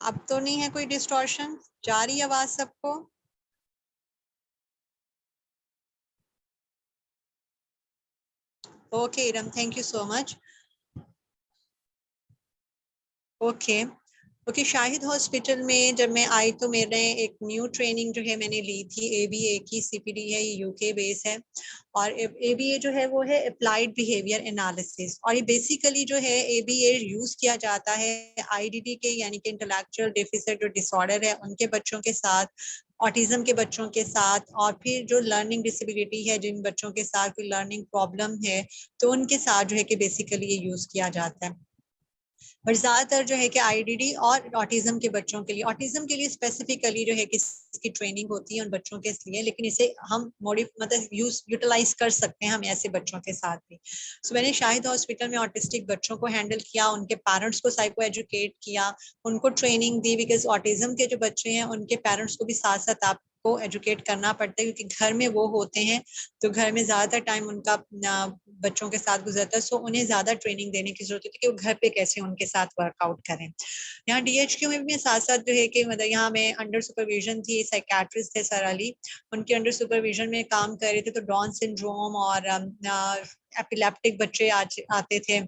अब तो नहीं है कोई डिस्टॉर्शन? जा रही है आवाज सबको? Okay Iram, thank you so much. Okay okay, Shahid hospital में जब मैं आई तो मैंने एक न्यू ट्रेनिंग जो है मैंने ली थी, एबीए की। सीपीडी है, ये यूके बेस है। और एबीए जो है वो है अप्लाइड बिहेवियर एनालिसिस। और ये बेसिकली जो है एबीए यूज किया जाता है आईडीडी के, यानी कि इंटेलेक्चुअल डेफिसिट जो डिसऑर्डर है उनके बच्चों के साथ, ऑटिज्म के बच्चों के साथ, और फिर जो लर्निंग डिसेबिलिटी है, जिन बच्चों के साथ कोई लर्निंग प्रॉब्लम है, तो उनके साथ जो है कि बेसिकली ये यूज किया जाता है। बट ज्यादातर जो है कि आईडीडी और ऑटिज्म के बच्चों के लिए, ऑटिज्म के लिए स्पेसिफिकली जो है कि इसकी ट्रेनिंग होती है उन बच्चों के लिए, लेकिन इसे हम मतलब यूटिलाइज कर सकते हैं हम ऐसे बच्चों के साथ भी। सो मैंने शाहिद हॉस्पिटल में ऑटिस्टिक बच्चों को हैंडल किया, उनके पेरेंट्स को साइको एजुकेट किया, उनको ट्रेनिंग दी, बिकॉज ऑटिज्म के जो बच्चे हैं उनके पेरेंट्स को भी साथ साथ आपको एजुकेट करना पड़ता है, क्योंकि घर में वो होते हैं तो घर में ज्यादातर टाइम उनका बच्चों के साथ गुजरता है। सो उन्हें ज्यादा ट्रेनिंग देने की जरूरत होती है कि वो घर पे कैसे उनके साथ वर्कआउट करें। यहाँ डीएचक्यू में भी साथ साथ जो है कि मतलब यहाँ में अंडर सुपरविजन थी, साइकेट्रिस्ट थे सर अली, उनके अंडर सुपरविजन में काम कर रहे थे। तो डाउन सिंड्रोम और एपिलेप्टिक बच्चे आते थे,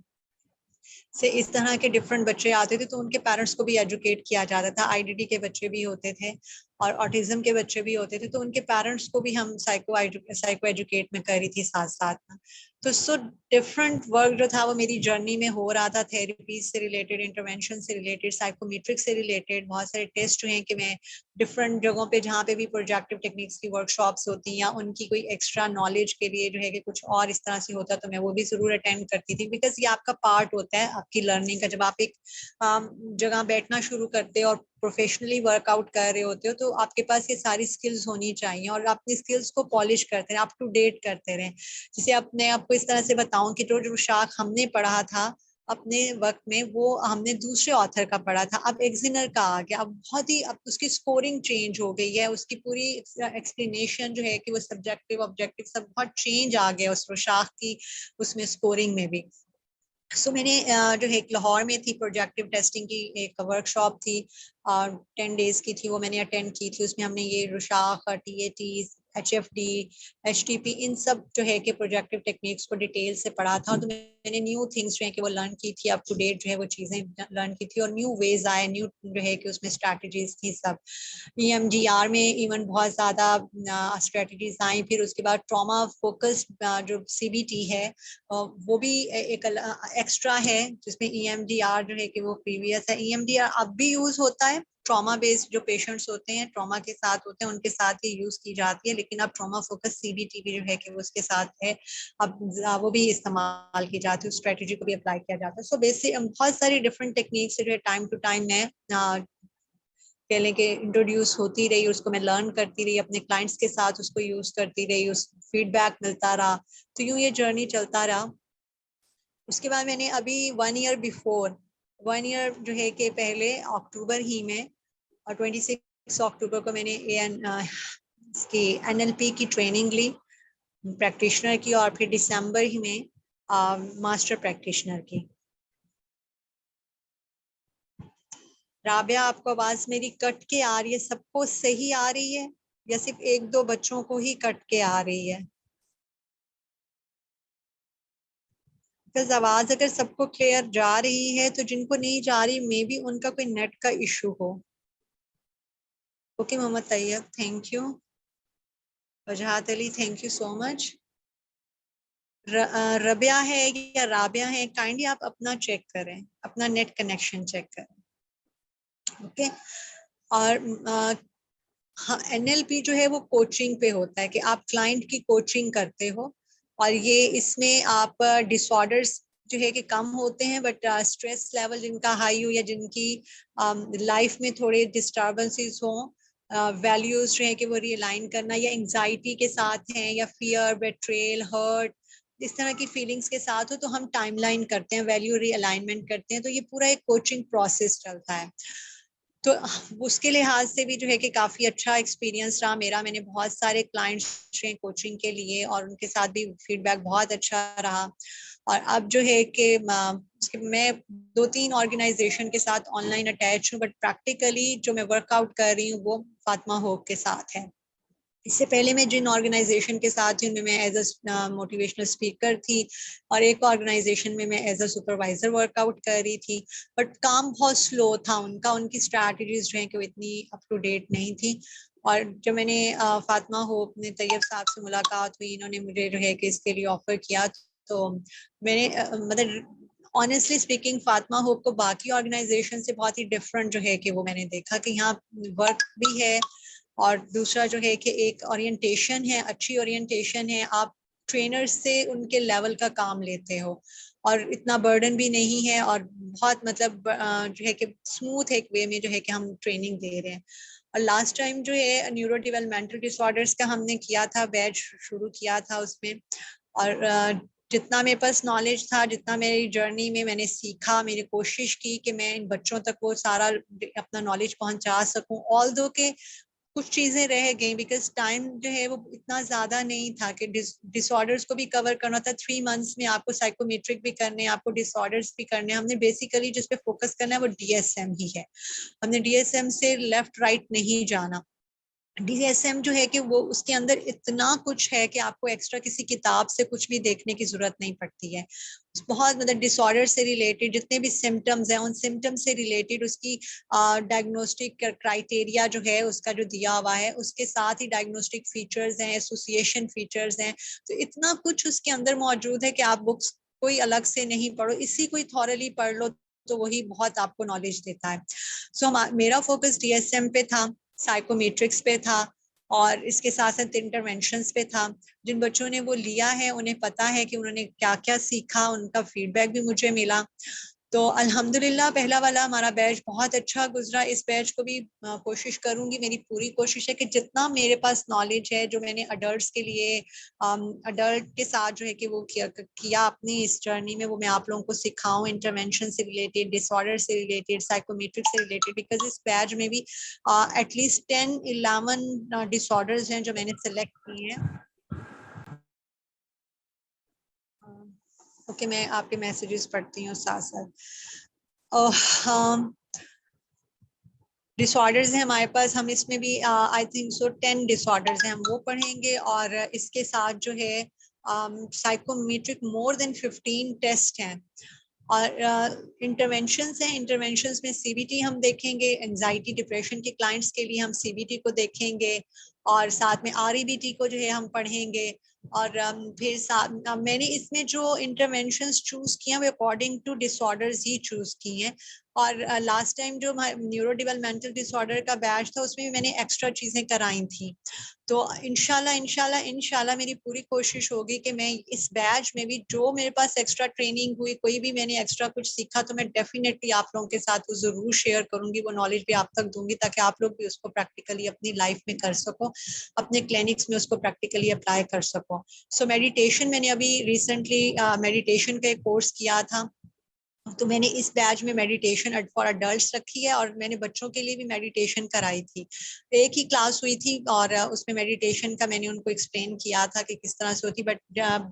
से इस तरह के डिफरेंट बच्चे आते थे, तो उनके पेरेंट्स को भी एजुकेट किया जाता था। आईडीडी के बच्चे भी होते थे और ऑटिज्म के बच्चे भी होते थे, तो उनके पेरेंट्स को भी हम साइको एजुकेट में करी थी साथ साथ में। तो सो डिफरेंट वर्क जो था वो मेरी जर्नी में हो रहा था, थेरेपी से रिलेटेड, इंटरवेंशन से रिलेटेड, साइकोमेट्रिक से रिलेटेड। बहुत सारे टेस्ट जो हैं कि मैं डिफरेंट जगहों पे जहाँ पे भी प्रोजेक्टिव टेक्निक्स की वर्कशॉप्स होती हैं या उनकी कोई एक्स्ट्रा नॉलेज के लिए जो है कि कुछ और इस तरह से होता, तो मैं वो भी जरूर अटेंड करती थी, बिकॉज ये आपका पार्ट होता है आपकी लर्निंग का। जब आप एक जगह बैठना शुरू करते हो और प्रोफेशनली वर्कआउट कर रहे होते हो, तो आपके पास ये सारी स्किल्स होनी चाहिए और अपनी स्किल्स को पॉलिश करते रहें, अप टू डेट करते रहें। जैसे अपने आपको इस तरह से बताऊं कि जो शाख हमने पढ़ा था अपने वक्त में, वो हमने दूसरे ऑथर का पढ़ा था, अब एक्सिनर का आ गया। अब बहुत ही, अब उसकी स्कोरिंग चेंज हो गई है, उसकी पूरी एक्सप्लेनेशन जो है कि वो सब्जेक्टिव ऑब्जेक्टिव सब बहुत चेंज आ गया उस शाख की, उसमें स्कोरिंग में भी। सो मैंने जो है लाहौर में थी, प्रोजेक्टिव टेस्टिंग की एक वर्कशॉप थी और 10 डेज की थी, वो मैंने अटेंड की थी। उसमें हमने ये रुशाख, टीएटी, एचएफडी, एचटीपी, इन सब जो है कि प्रोजेक्टिव टेक्निक्स को डिटेल से पढ़ा था। तो मैंने न्यू थिंग्स जो है कि वो लर्न की थी, अप टू डेट जो है वो चीजें लर्न की थी, और न्यू वेज आए, न्यू जो है कि उसमें स्ट्रैटेजीज थी सब। ईएमजीआर में इवन बहुत ज्यादा स्ट्रेटजीज आई। फिर उसके बाद ट्रॉमा फोकस्ड जो सीबीटी है, वो भी एक एक्स्ट्रा है, जिसमें ईएमडीआर जो है कि वो प्रीवियस है। ईएमडीआर अब भी यूज होता है, ट्रॉमा बेस्ड जो पेशेंट्स होते हैं, ट्रॉमा के साथ होते हैं, उनके साथ ही यूज की जाती है, लेकिन अब ट्रॉमा फोकस सीबीटी भी जो है कि वो उसके साथ है, अब वो भी इस्तेमाल की जाती है, उस स्ट्रेटेजी को भी अप्लाई किया जाता है। सो बेसिक बहुत सारी डिफरेंट टेक्निक्स जो है टाइम टू टाइम मैं कह लें कि इंट्रोड्यूस होती रही, उसको मैं लर्न करती रही, अपने क्लाइंट्स के साथ उसको यूज करती रही, उस फीडबैक मिलता रहा, तो यूं ये जर्नी चलता रहा। उसके बाद मैंने अभी 1 ईयर बिफोर, 1 ईयर जो है कि पहले अक्टूबर ही में, और 26 अक्टूबर को मैंने इसकी एनएलपी की ट्रेनिंग ली, प्रैक्टिशनर की, और फिर दिसंबर ही में मास्टर प्रैक्टिशनर की। राबिया, आपको आवाज मेरी कट के आ रही है? सबको सही आ रही है या सिर्फ एक दो बच्चों को ही कट के आ रही है? बिकॉज आवाज अगर सबको क्लियर जा रही है तो जिनको नहीं जा रही मे बी उनका कोई नेट का इशू हो। Okay Mohammad Tayyab, thank you. Wajahat Ali, thank you so much. Rabia है या राबिया है, काइंडली आप अपना चेक करें, अपना नेट कनेक्शन चेक करें। ओके। और हाँ, एनएलपी जो है वो कोचिंग पे होता है कि आप क्लाइंट की कोचिंग करते हो, और ये इसमें आप डिसऑर्डर्स जो है कि कम होते हैं, बट स्ट्रेस लेवल जिनका हाई हो या जिनकी लाइफ में थोड़े डिस्टर्बेंसेस हो, वैल्यूज जो है कि वो रियलाइन करना, या एंजाइटी के साथ हैं, या फियर, बेट्रेयल, हर्ट, इस तरह की फीलिंग्स के साथ हो, तो हम टाइमलाइन करते हैं, वैल्यू रीअलाइनमेंट करते हैं। तो ये पूरा एक कोचिंग प्रोसेस चलता है। तो उसके लिहाज से भी जो है कि काफ़ी अच्छा एक्सपीरियंस रहा मेरा। मैंने बहुत सारे क्लाइंट्स हैं कोचिंग के लिए और उनके साथ भी फीडबैक बहुत अच्छा रहा। और अब जो है कि मैं 2-3 ऑर्गेनाइजेशन के साथ ऑनलाइन अटैच हूँ, बट प्रैक्टिकली जो मैं वर्कआउट कर रही हूँ वो फातिमा होप के साथ है। इससे पहले मैं जिन ऑर्गेनाइजेशन के साथ थी उनमें मैं एज अ मोटिवेशनल स्पीकर थी, और एक ऑर्गेनाइजेशन में मैं एज अ सुपरवाइजर वर्कआउट कर रही थी। बट काम बहुत स्लो था उनका, उनकी स्ट्रैटेजीज जो है कि वो इतनी अप टू डेट नहीं थी। और जब मैंने फातिमा होप ने तैयब साहब से मुलाकात हुई, इन्होंने मुझे जो है कि इसके लिए ऑफर किया, तो मैंने मतलब ऑनेस्टली स्पीकिंग फातिमा होप को बाकी ऑर्गेनाइजेशन से बहुत ही डिफरेंट जो है कि वो मैंने देखा कि यहाँ वर्क भी है, और दूसरा जो है कि एक ओरिएंटेशन है, अच्छी ओरिएंटेशन है, आप ट्रेनर से उनके लेवल का काम लेते हो और इतना बर्डन भी नहीं है, और बहुत मतलब जो है कि स्मूथ एक वे में जो है कि हम ट्रेनिंग दे रहे हैं। और लास्ट टाइम जो है न्यूरो डेवलपमेंटल डिसऑर्डर्स का हमने किया था, बैच शुरू किया था उसमें, और जितना मेरे पास नॉलेज था, जितना मेरी जर्नी में मैंने सीखा, मेरी कोशिश की कि मैं इन बच्चों तक वो सारा अपना नॉलेज पहुंचा सकूं। ऑल दो के कुछ चीजें रह गई बिकॉज टाइम जो है वो इतना ज्यादा नहीं था कि डिसऑर्डर्स को भी कवर करना था। 3 मंथ्स में आपको साइकोमेट्रिक भी करने हैं, आपको डिसऑर्डर्स भी करने हैं। हमने बेसिकली जिस पे फोकस करना है वो डीएसएम ही है। हमने डीएसएम से लेफ्ट राइट नहीं जाना। डीएसएम जो है कि वो उसके अंदर इतना कुछ है कि आपको एक्स्ट्रा किसी किताब से कुछ भी देखने की जरूरत नहीं पड़ती है। बहुत मतलब डिसऑर्डर से रिलेटेड जितने भी सिम्टम्स हैं, उन सिम्टम्स से रिलेटेड उसकी डायग्नोस्टिक क्राइटेरिया जो है उसका जो दिया हुआ है, उसके साथ ही डायग्नोस्टिक फीचर्स हैं, एसोसिएशन फीचर्स हैं। तो इतना कुछ उसके अंदर मौजूद है कि आप बुक्स कोई अलग से नहीं पढ़ो, इसी को थॉरली पढ़ लो तो वही बहुत आपको नॉलेज देता है। सो मेरा फोकस डीएसएम पे था, साइकोमेट्रिक्स पे था, और इसके साथ साथ इंटरवेंशंस पे था। जिन बच्चों ने वो लिया है उन्हें पता है कि उन्होंने क्या क्या सीखा, उनका फीडबैक भी मुझे मिला। तो अल्हम्दुलिल्लाह पहला वाला हमारा बैच बहुत अच्छा गुजरा। इस बैच को भी कोशिश करूंगी, मेरी पूरी कोशिश है कि जितना मेरे पास नॉलेज है जो मैंने अडल्ट के लिए अडल्ट के साथ जो है कि वो किया अपनी इस जर्नी में, वो मैं आप लोगों को सिखाऊं। इंटरवेंशन से रिलेटेड, डिसऑर्डर से रिलेटेड, साइकोमेट्रिक से रिलेटेड, बिकॉज इस बैच में भी एटलीस्ट 10-11 डिसऑर्डर्स हैं जो मैंने सेलेक्ट किए हैं। ओके, मैं आपके मैसेजेस पढ़ती हूँ साथ साथ। डिसऑर्डर्स हैं हमारे पास, हम इसमें भी आई थिंक सो 10 डिसऑर्डर्स हैं, हम वो पढ़ेंगे। और इसके साथ जो है साइकोमेट्रिक मोर देन 15 टेस्ट हैं, और इंटरवेंशंस हैं। इंटरवेंशंस में सीबीटी हम देखेंगे, एंजाइटी डिप्रेशन के क्लाइंट्स के लिए हम सीबीटी को देखेंगे, और साथ में आरईबीटी को जो है हम पढ़ेंगे। और फिर साथ मैंने इसमें जो इंटरवेंशंस चूज किए हैं वो अकॉर्डिंग टू डिसऑर्डर्स ही चूज किए हैं। और लास्ट टाइम जो न्यूरो डेवलपमेंटल डिसऑर्डर का बैच था उसमें भी मैंने एक्स्ट्रा चीजें कराई थी। तो इंशाल्लाह इंशाल्लाह इंशाल्लाह मेरी पूरी कोशिश होगी कि मैं इस बैच में भी जो मेरे पास एक्स्ट्रा ट्रेनिंग हुई, कोई भी मैंने एक्स्ट्रा कुछ सीखा, तो मैं डेफिनेटली आप लोगों के साथ वो जरूर शेयर करूंगी, वो नॉलेज भी आप तक दूंगी ताकि आप लोग भी उसको प्रैक्टिकली अपनी लाइफ में कर सको, अपने क्लिनिक्स में उसको प्रैक्टिकली अप्लाई कर सको। सो मेडिटेशन मैंने अभी रिसेंटली मेडिटेशन का एक कोर्स किया था, तो मैंने इस बैच में मेडिटेशन फॉर अडल्ट्स रखी है, और मैंने बच्चों के लिए भी मेडिटेशन कराई थी। एक ही क्लास हुई थी और उसमें मेडिटेशन का मैंने उनको एक्सप्लेन किया था कि किस तरह से होती, बट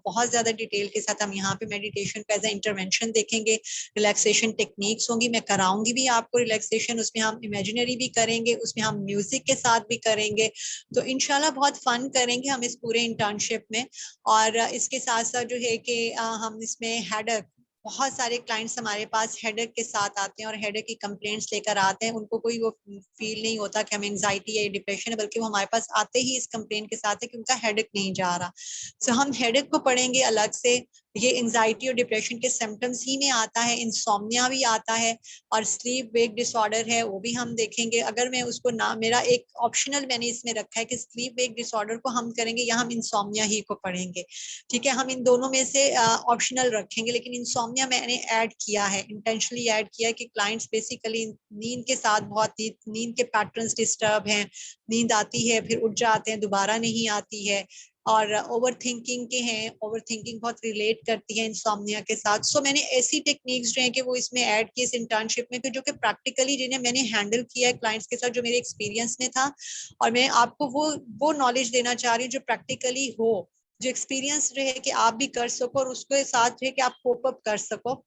बहुत ज्यादा डिटेल के साथ हम यहाँ पे मेडिटेशन का एज ए इंटरवेंशन देखेंगे। रिलैक्सेशन टेक्निक्स होंगी, मैं कराऊंगी भी आपको रिलैक्सेशन, उसमें हम इमेजिनरी भी करेंगे, उसमें हम म्यूजिक के साथ भी करेंगे। तो इनशाला बहुत फन करेंगे हम इस पूरे इंटर्नशिप में। और इसके साथ साथ जो है कि हम इसमें हेडक, बहुत सारे क्लाइंट्स हमारे पास हेडेक के साथ आते हैं और हेडेक की कंप्लेंट्स लेकर आते हैं। उनको कोई वो फील नहीं होता कि हमें एंजाइटी या डिप्रेशन है, बल्कि वो हमारे पास आते ही इस कंप्लेंट के साथ है कि उनका हेडेक नहीं जा रहा। सो हम हेडेक को पढ़ेंगे अलग से। ये एंजाइटी और डिप्रेशन के सिम्टम्स ही में आता है, इंसोम्निया भी आता है, और स्लीप वेक डिसऑर्डर है वो भी हम देखेंगे। अगर मैं उसको ना, मेरा एक ऑप्शनल मैंने इसमें रखा है कि स्लीप वेक डिसऑर्डर को हम करेंगे या हम इंसोम्निया ही को पढ़ेंगे। ठीक है, हम इन दोनों में से ऑप्शनल रखेंगे, लेकिन इंसोम्निया मैंने ऐड किया है, इंटेंशनली ऐड किया है कि क्लाइंट्स बेसिकली नींद के साथ बहुत नींद के पैटर्न्स डिस्टर्ब हैं, नींद आती है फिर उठ जाते हैं, दोबारा नहीं आती है, और ओवर थिंकिंग के हैं, ओवर थिंकिंग बहुत रिलेट करती है इंसोम्निया के साथ। सो मैंने ऐसी टेक्निक्स जो है कि वो इसमें ऐड की इस इंटर्नशिप में, जो कि प्रैक्टिकली जिन्हें मैंने हैंडल किया है क्लाइंट्स के साथ, जो मेरे एक्सपीरियंस में था। और मैं आपको वो नॉलेज देना चाह रही हूँ जो प्रैक्टिकली हो, जो एक्सपीरियंस रहे कि आप भी कर सको और उसके साथ रहे कि आप कोप अप कर सको,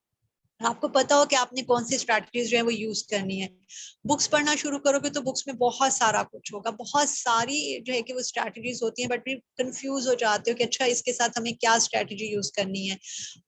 आपको पता हो कि आपने कौन सी स्ट्रैटेजीज जो है वो यूज करनी है। बुक्स पढ़ना शुरू करोगे तो बुक्स में बहुत सारा कुछ होगा, बहुत सारी जो है कि वो स्ट्रैटेजीज होती हैं, बट फिर कंफ्यूज हो जाते हो कि अच्छा इसके साथ हमें क्या स्ट्रैटेजी यूज करनी है।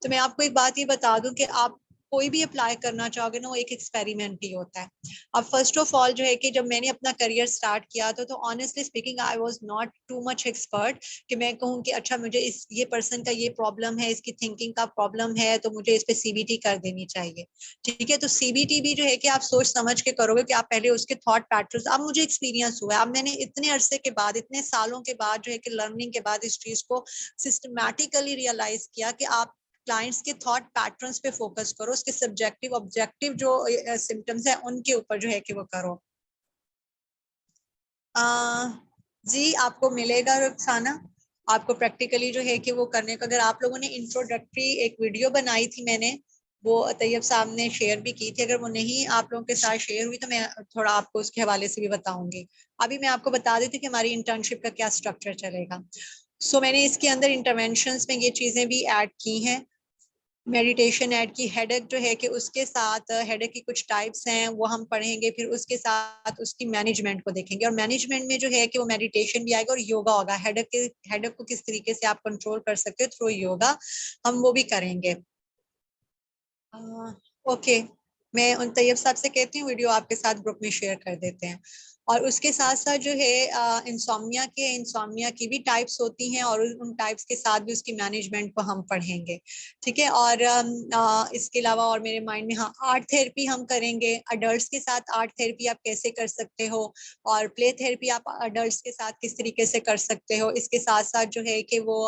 तो मैं आपको एक बात ये बता दूं कि आप कोई भी अप्लाई करना चाहोगे ना, वो एक एक्सपेरिमेंट ही होता है। अब फर्स्ट ऑफ ऑल जो है कि जब मैंने अपना करियर स्टार्ट किया था, तो honestly speaking I was not too much expert कि मैं कहूँ कि अच्छा मुझे इस ये पर्सन का ये प्रॉब्लम है, इसकी थिंकिंग का प्रॉब्लम है, तो मुझे इस पे सीबीटी कर देनी चाहिए। ठीक है, तो सीबीटी भी जो है कि आप सोच समझ के करोगे कि आप पहले उसके थॉट पैटर्न्स, अब मुझे एक्सपीरियंस हुआ है, अब मैंने इतने अरसे के बाद, इतने सालों के बाद जो है कि लर्निंग के बाद इस चीज को सिस्टमैटिकली रियलाइज किया कि आप क्लाइंट्स के थॉट पैटर्न्स पे फोकस करो, उसके सब्जेक्टिव ऑब्जेक्टिव जो सिम्टम्स है उनके ऊपर जो है कि वो करो। जी आपको मिलेगा रुखसाना, आपको प्रैक्टिकली जो है कि वो करने को, अगर आप लोगों ने इंट्रोडक्टरी एक वीडियो बनाई थी मैंने, वो तैयब साहब ने शेयर भी की थी, अगर वो नहीं आप लोगों के साथ शेयर हुई तो मैं थोड़ा आपको उसके हवाले से भी बताऊंगी। अभी मैं आपको बता देती हूँ कि हमारी इंटर्नशिप का क्या स्ट्रक्चर चलेगा। मैंने इसके अंदर इंटरवेंशंस में ये चीजें भी ऐड की हैं, मेडिटेशन ऐड की, हेडेक जो है कि उसके साथ हेडेक की कुछ टाइप्स हैं वो हम पढ़ेंगे, फिर उसके साथ उसकी मैनेजमेंट को देखेंगे, और मैनेजमेंट में जो है कि वो मेडिटेशन भी आएगा और योगा होगा। हेडेक को किस तरीके से आप कंट्रोल कर सकते हो थ्रू योगा, हम वो भी करेंगे। ओके, मैं उन तैयब साहब से कहती हूँ वीडियो आपके साथ ग्रुप में शेयर कर देते हैं। और उसके साथ साथ जो है इंसोम्निया की भी टाइप्स होती हैं, और उन टाइप्स के साथ भी उसकी मैनेजमेंट को हम पढ़ेंगे। ठीक है, और इसके अलावा और मेरे माइंड में, हाँ, आर्ट थेरेपी हम करेंगे, अडल्ट के साथ आर्ट थेरेपी आप कैसे कर सकते हो, और प्ले थेरेपी आप अडल्ट के साथ किस तरीके से कर सकते हो। इसके साथ साथ जो है कि वो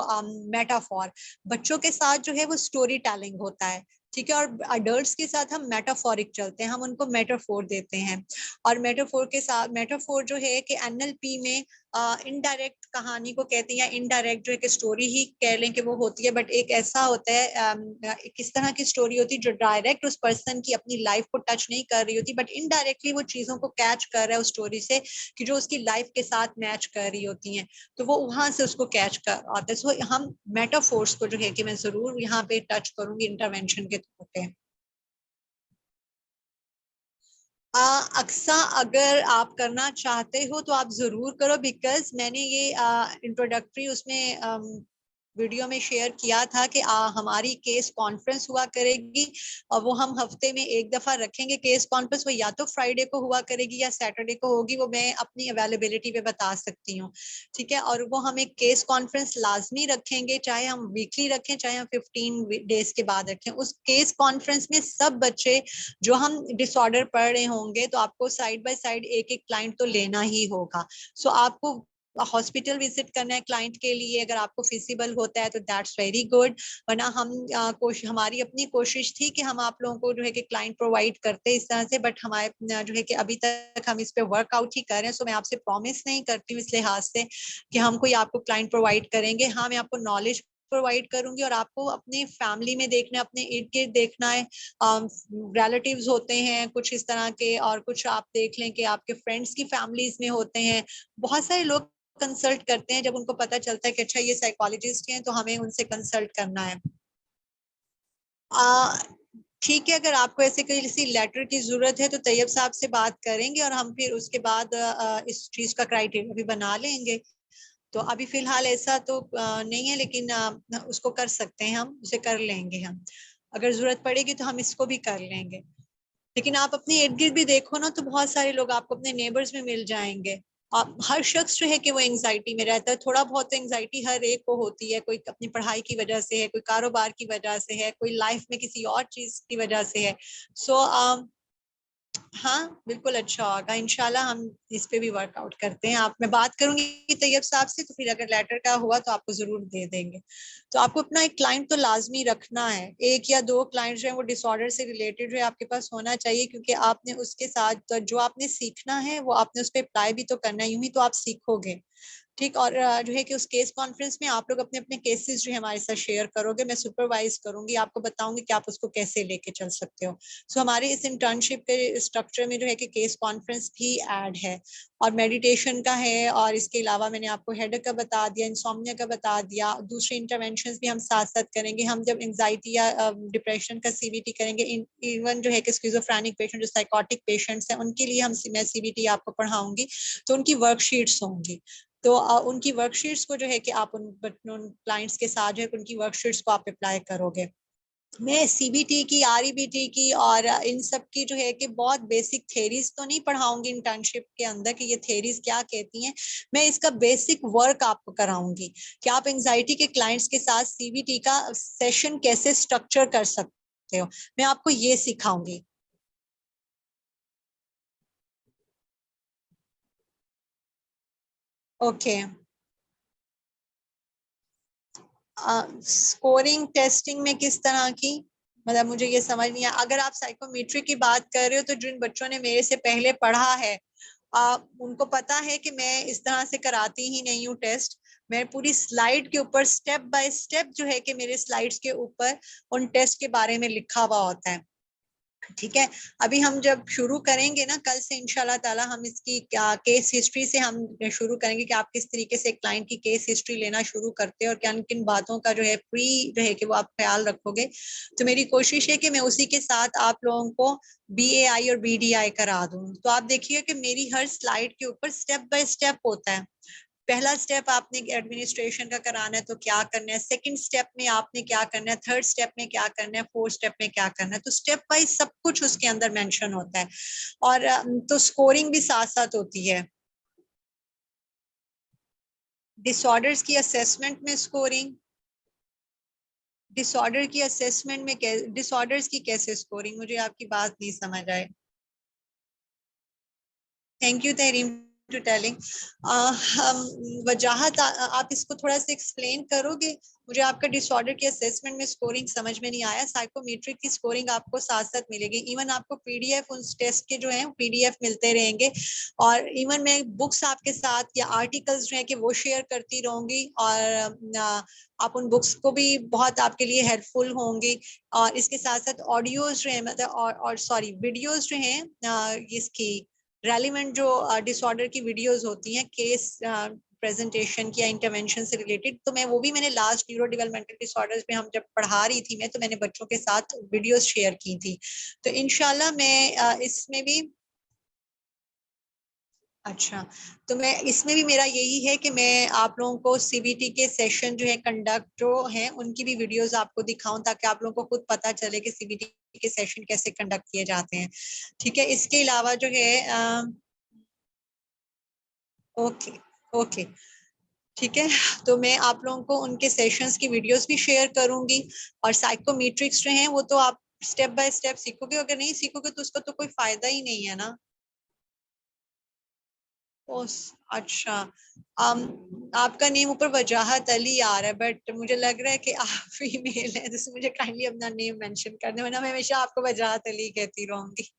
मेटाफॉर, बच्चों के साथ जो है वो स्टोरी टेलिंग होता है। ठीक है, और अडल्ट्स के साथ हम मेटाफोरिक चलते हैं, हम उनको मेटाफोर देते हैं। और मेटाफोर के साथ, मेटाफोर जो है कि एनएलपी में इनडायरेक्ट कहानी को कहते हैं, या इनडायरेक्ट जो है कि स्टोरी ही कह लें कि वो होती है, बट एक ऐसा होता है किस तरह की स्टोरी होती है जो डायरेक्ट उस पर्सन की अपनी लाइफ को टच नहीं कर रही होती, बट इनडायरेक्टली वो चीजों को कैच कर रहा है उस स्टोरी से, कि जो उसकी लाइफ के साथ मैच कर रही होती हैं, तो वो वहां से उसको कैच कर आता है। सो हम मेटाफोर्स को जो है कि मैं जरूर यहाँ पे टच करूंगी इंटरवेंशन के तौर पे। अक्सा, अगर आप करना चाहते हो तो आप जरूर करो, बिकॉज मैंने ये इंट्रोडक्टरी उसमें वीडियो में शेयर किया था कि हमारी केस कॉन्फ्रेंस हुआ करेगी, और वो हम हफ्ते में एक दफा रखेंगे केस कॉन्फ्रेंस, वो या तो फ्राइडे को हुआ करेगी या सैटरडे को होगी, वो मैं अपनी अवेलेबिलिटी पे बता सकती हूँ। ठीक है, और वो हम एक केस कॉन्फ्रेंस लाजमी रखेंगे, चाहे हम वीकली रखें चाहे हम 15 डेज के बाद रखें। उस केस कॉन्फ्रेंस में सब बच्चे जो हम डिसऑर्डर पढ़ रहे होंगे, तो आपको साइड बाय साइड एक एक क्लाइंट तो लेना ही होगा। आपको हॉस्पिटल विजिट करना है क्लाइंट के लिए, अगर आपको फिजिबल होता है तो दैट्स वेरी गुड, वरना हमारी अपनी कोशिश थी कि हम आप लोगों को जो है कि क्लाइंट प्रोवाइड करते इस तरह से, बट हमारे जो है कि अभी तक हम इस पे वर्कआउट ही कर रहे हैं। मैं आपसे प्रॉमिस नहीं करती हूँ इस लिहाज से कि हम कोई आपको क्लाइंट प्रोवाइड करेंगे। हाँ, मैं आपको नॉलेज प्रोवाइड करूंगी, और आपको अपने फैमिली में देखना है, अपने इर्द गिर्द देखना है, रिलेटिव्स होते हैं कुछ इस तरह के, और कुछ आप देख लें कि आपके फ्रेंड्स की फैमिलीज में होते हैं। बहुत सारे लोग कंसल्ट करते हैं जब उनको पता चलता है कि अच्छा ये साइकोलॉजिस्ट हैं, तो हमें उनसे कंसल्ट करना है। आ, ठीक है, अगर आपको ऐसे किसी लेटर की जरूरत है तो तैयब साहब से बात करेंगे, और हम फिर उसके बाद इस चीज का क्राइटेरिया भी बना लेंगे। तो अभी फिलहाल ऐसा तो नहीं है, लेकिन उसको कर सकते हैं, हम उसे कर लेंगे हम, अगर जरूरत पड़ेगी तो हम इसको भी कर लेंगे। लेकिन आप अपने इर्द गिर्द भी देखो ना, तो बहुत सारे लोग आपको अपने नेबर्स में मिल जाएंगे। आप, हर शख्स जो है कि वो एंग्जाइटी में रहता है, थोड़ा बहुत एंग्जाइटी हर एक को होती है, कोई अपनी पढ़ाई की वजह से है, कोई कारोबार की वजह से है, कोई लाइफ में किसी और चीज की वजह से है। सो हाँ, बिल्कुल अच्छा होगा इंशाल्लाह, हम इस पे भी वर्कआउट करते हैं। आप, मैं बात करूंगी तैयब साहब से, तो फिर अगर लेटर का हुआ तो आपको जरूर दे देंगे। तो आपको अपना एक क्लाइंट तो लाजमी रखना है, एक या दो क्लाइंट जो है वो डिसऑर्डर से रिलेटेड है आपके पास होना चाहिए, क्योंकि आपने उसके साथ तो जो आपने सीखना है वो आपने उस पर अप्लाई भी तो करना है, यूं ही तो आप सीखोगे। ठीक। और जो है कि उस केस कॉन्फ्रेंस में आप लोग अपने अपने केसेस जो है हमारे साथ शेयर करोगे, मैं सुपरवाइज करूंगी, आपको बताऊंगी कि आप उसको कैसे लेके चल सकते हो। सो हमारे इस इंटर्नशिप के स्ट्रक्चर में जो है कि केस कॉन्फ्रेंस भी ऐड है, और मेडिटेशन का है, और इसके अलावा मैंने आपको हेडेक का बता दिया, इंसोम्निया का बता दिया, दूसरे इंटरवेंशंस भी हम साथ साथ करेंगे। हम जब एंजाइटी या डिप्रेशन का सीबीटी करेंगे, इवन जो है कि स्किज़ोफ्रेनिक पेशेंट, जो साइकोटिक पेशेंट्स हैं, उनके लिए मैं सीबीटी आपको पढ़ाऊंगी, तो उनकी वर्कशीट्स होंगी। तो उनकी वर्कशीट्स को जो है कि आप उन क्लाइंट्स के साथ जो है उनकी वर्कशीट्स को आप अप्लाई करोगे। मैं सीबीटी की, आरईबीटी की और इन सब की जो है कि बहुत बेसिक थेरीज तो नहीं पढ़ाऊंगी इंटर्नशिप के अंदर कि ये थेरीज क्या कहती हैं। मैं इसका बेसिक वर्क आपको कराऊंगी कि आप एंजाइटी के क्लाइंट्स के साथ सीबीटी का सेशन कैसे स्ट्रक्चर कर सकते हो, मैं आपको ये सिखाऊंगी। ओके। स्कोरिंग टेस्टिंग में किस तरह की, मतलब मुझे ये समझ नहीं आया। अगर आप साइकोमेट्री की बात कर रहे हो तो जिन बच्चों ने मेरे से पहले पढ़ा है, उनको पता है कि मैं इस तरह से कराती ही नहीं हूँ टेस्ट। मैं पूरी स्लाइड के ऊपर स्टेप बाय स्टेप जो है कि मेरे स्लाइड्स के ऊपर उन टेस्ट के बारे में लिखा हुआ होता है। ठीक है। अभी हम जब शुरू करेंगे ना कल से इंशाल्लाह ताला, हम इसकी केस हिस्ट्री से हम शुरू करेंगे कि आप किस तरीके से क्लाइंट की केस हिस्ट्री लेना शुरू करते हैं और किन किन बातों का जो है प्री जो है कि वो आप ख्याल रखोगे। तो मेरी कोशिश है कि मैं उसी के साथ आप लोगों को BAI और BDI करा दूं। तो आप देखिए कि मेरी हर स्लाइड के ऊपर स्टेप बाय स्टेप होता है। पहला स्टेप आपने एडमिनिस्ट्रेशन का कराना है तो क्या करना है, सेकंड स्टेप में आपने क्या करना है, थर्ड स्टेप में क्या करना है, फोर्थ स्टेप में क्या करना है, तो स्टेप वाइज सब कुछ उसके अंदर मेंशन होता है। और तो स्कोरिंग भी साथ साथ होती है। डिसऑर्डर्स की असेसमेंट में स्कोरिंग, डिसऑर्डर की असेसमेंट में डिसऑर्डर्स की कैसे स्कोरिंग, मुझे आपकी बात नहीं समझ आए। Thank you Tehreem to telling. Wajahat आप इसको थोड़ा सा एक्सप्लेन करोगे। मुझे आपका डिसऑर्डर की असेसमेंट में स्कोरिंग समझ में नहीं आया। साइकोमेट्रिक की स्कोरिंग आपको साथ साथ मिलेगी, इवन आपको पीडीएफ उन टेस्ट के जो है पीडीएफ मिलते रहेंगे, और इवन मैं बुक्स आपके साथ या आर्टिकल्स जो है कि वो शेयर करती रहूंगी, और आप उन बुक्स को भी बहुत आपके लिए हेल्पफुल होंगी। और इसके साथ साथ ऑडियोज जो है, मतलब और सॉरी वीडियोज जो है इसकी रेलिवेंट जो डिसऑर्डर की वीडियोस होती हैं केस प्रेजेंटेशन की या इंटरवेंशन से रिलेटेड, तो मैं वो भी, मैंने लास्ट न्यूरो डेवलपमेंटल डिसऑर्डर्स में हम जब पढ़ा रही थी मैं, तो मैंने बच्चों के साथ वीडियोस शेयर की थी। तो इनशाला मैं इसमें भी, अच्छा, तो मैं इसमें भी मेरा यही है कि मैं आप लोगों को सीबीटी के सेशन जो है कंडक्ट जो है उनकी भी वीडियोस आपको दिखाऊं, ताकि आप लोगों को खुद पता चले कि सीबीटी के सेशन कैसे कंडक्ट किए जाते हैं। ठीक है। इसके अलावा जो है ओके, ओके, ठीक है। तो मैं आप लोगों को उनके सेशंस की वीडियोस भी शेयर करूंगी। और साइकोमेट्रिक्स जो हैं वो तो आप स्टेप बाय स्टेप सीखोगे, अगर नहीं सीखोगे तो उसका तो कोई फायदा ही नहीं है ना। ओस, अच्छा। आपका नेम ऊपर वजाहत अली आ रहा है, बट मुझे लग रहा है कि आप फीमेल हैं, जैसे मुझे काइंडली अपना नेम मेंशन कर दें, वरना मैं हमेशा आपको वजाहत अली कहती रहूंगी।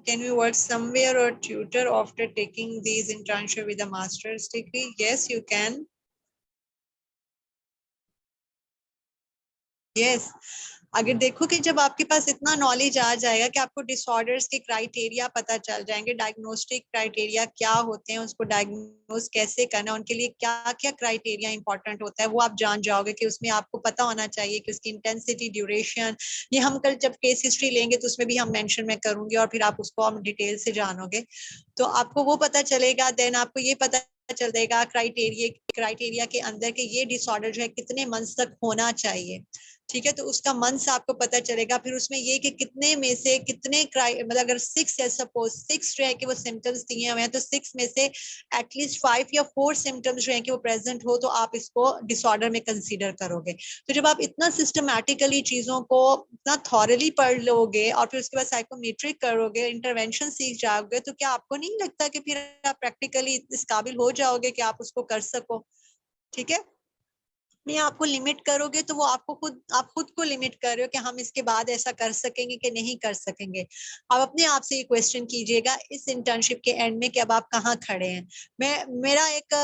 Can you work somewhere or tutor after taking these internship with a master's degree? Yes, you can. Yes. अगर देखो कि जब आपके पास इतना नॉलेज आ जाएगा कि आपको डिसऑर्डर्स के क्राइटेरिया पता चल जाएंगे, डायग्नोस्टिक क्राइटेरिया क्या होते हैं, उसको डायग्नोस कैसे करना है, उनके लिए क्या क्या क्राइटेरिया इंपॉर्टेंट होता है, वो आप जान जाओगे कि उसमें आपको पता होना चाहिए कि उसकी इंटेंसिटी, ड्यूरेशन, ये हम कल जब केस हिस्ट्री लेंगे तो उसमें भी हम मेंशन में करूंगी, और फिर आप उसको हम डिटेल से जानोगे, तो आपको वो पता चलेगा। देन आपको ये पता चल जाएगा क्राइटेरिया क्राइटेरिया के अंदर के ये डिसऑर्डर जो है कितने मंथ्स तक होना चाहिए। ठीक है। तो उसका मंथ्स आपको पता चलेगा। फिर उसमें ये कि कितने में से कितने मतलब अगर 6 है, सपोज 6 जो है कि वो सिम्टम्स दिए हुए हैं, तो 6 में से एटलीस्ट 5 या 4 सिम्टम्स जो है कि वो प्रेजेंट हो, तो आप इसको डिसऑर्डर में कंसीडर करोगे। तो जब आप इतना सिस्टमैटिकली चीजों को इतना थॉरली पढ़ लोगे और फिर उसके बाद साइकोमेट्रिक करोगे, इंटरवेंशन सीख जाओगे, तो क्या आपको नहीं लगता कि फिर आप प्रैक्टिकली इस काबिल हो जाओगे कि आप उसको कर सको। ठीक है। नहीं, आपको लिमिट करोगे तो वो आप खुद को लिमिट कर रहे हो कि हम इसके बाद ऐसा कर सकेंगे कि नहीं कर सकेंगे। आप अपने आप से ये क्वेश्चन कीजिएगा इस इंटर्नशिप के एंड में कि अब आप कहाँ खड़े हैं। मेरा एक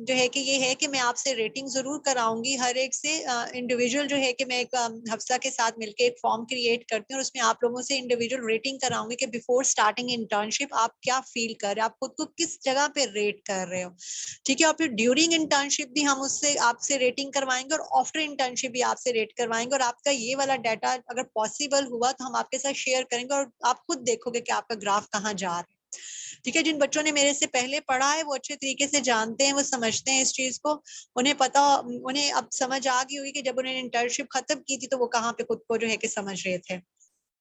जो है कि ये है कि मैं आपसे रेटिंग जरूर कराऊंगी हर एक से इंडिविजुअल, जो है कि मैं एक हफ्सा के साथ मिलकर एक फॉर्म क्रिएट करती हूँ और उसमें आप लोगों से इंडिविजुअल रेटिंग कराऊंगी कि बिफोर स्टार्टिंग इंटर्नशिप आप क्या फील कर रहे हो, आप खुद को किस जगह पे रेट कर रहे हो। ठीक है, और फिर ड्यूरिंग इंटर्नशिप भी हम उससे आपसे रेटिंग करवाएंगे और आफ्टर इंटर्नशिप भी आपसे रेट करवाएंगे, और आपका ये वाला डाटा अगर पॉसिबल हुआ तो हम आपके साथ शेयर करेंगे और आप खुद देखोगे कि आपका ग्राफ कहाँ जा रहा है। ठीक है, जिन बच्चों ने मेरे से पहले पढ़ा है वो अच्छे तरीके से जानते हैं, वो समझते हैं इस चीज को, उन्हें पता, उन्हें अब समझ आ गई होगी कि जब उन्होंने इंटर्नशिप खत्म की थी तो वो कहाँ पे खुद को जो है कि समझ रहे थे।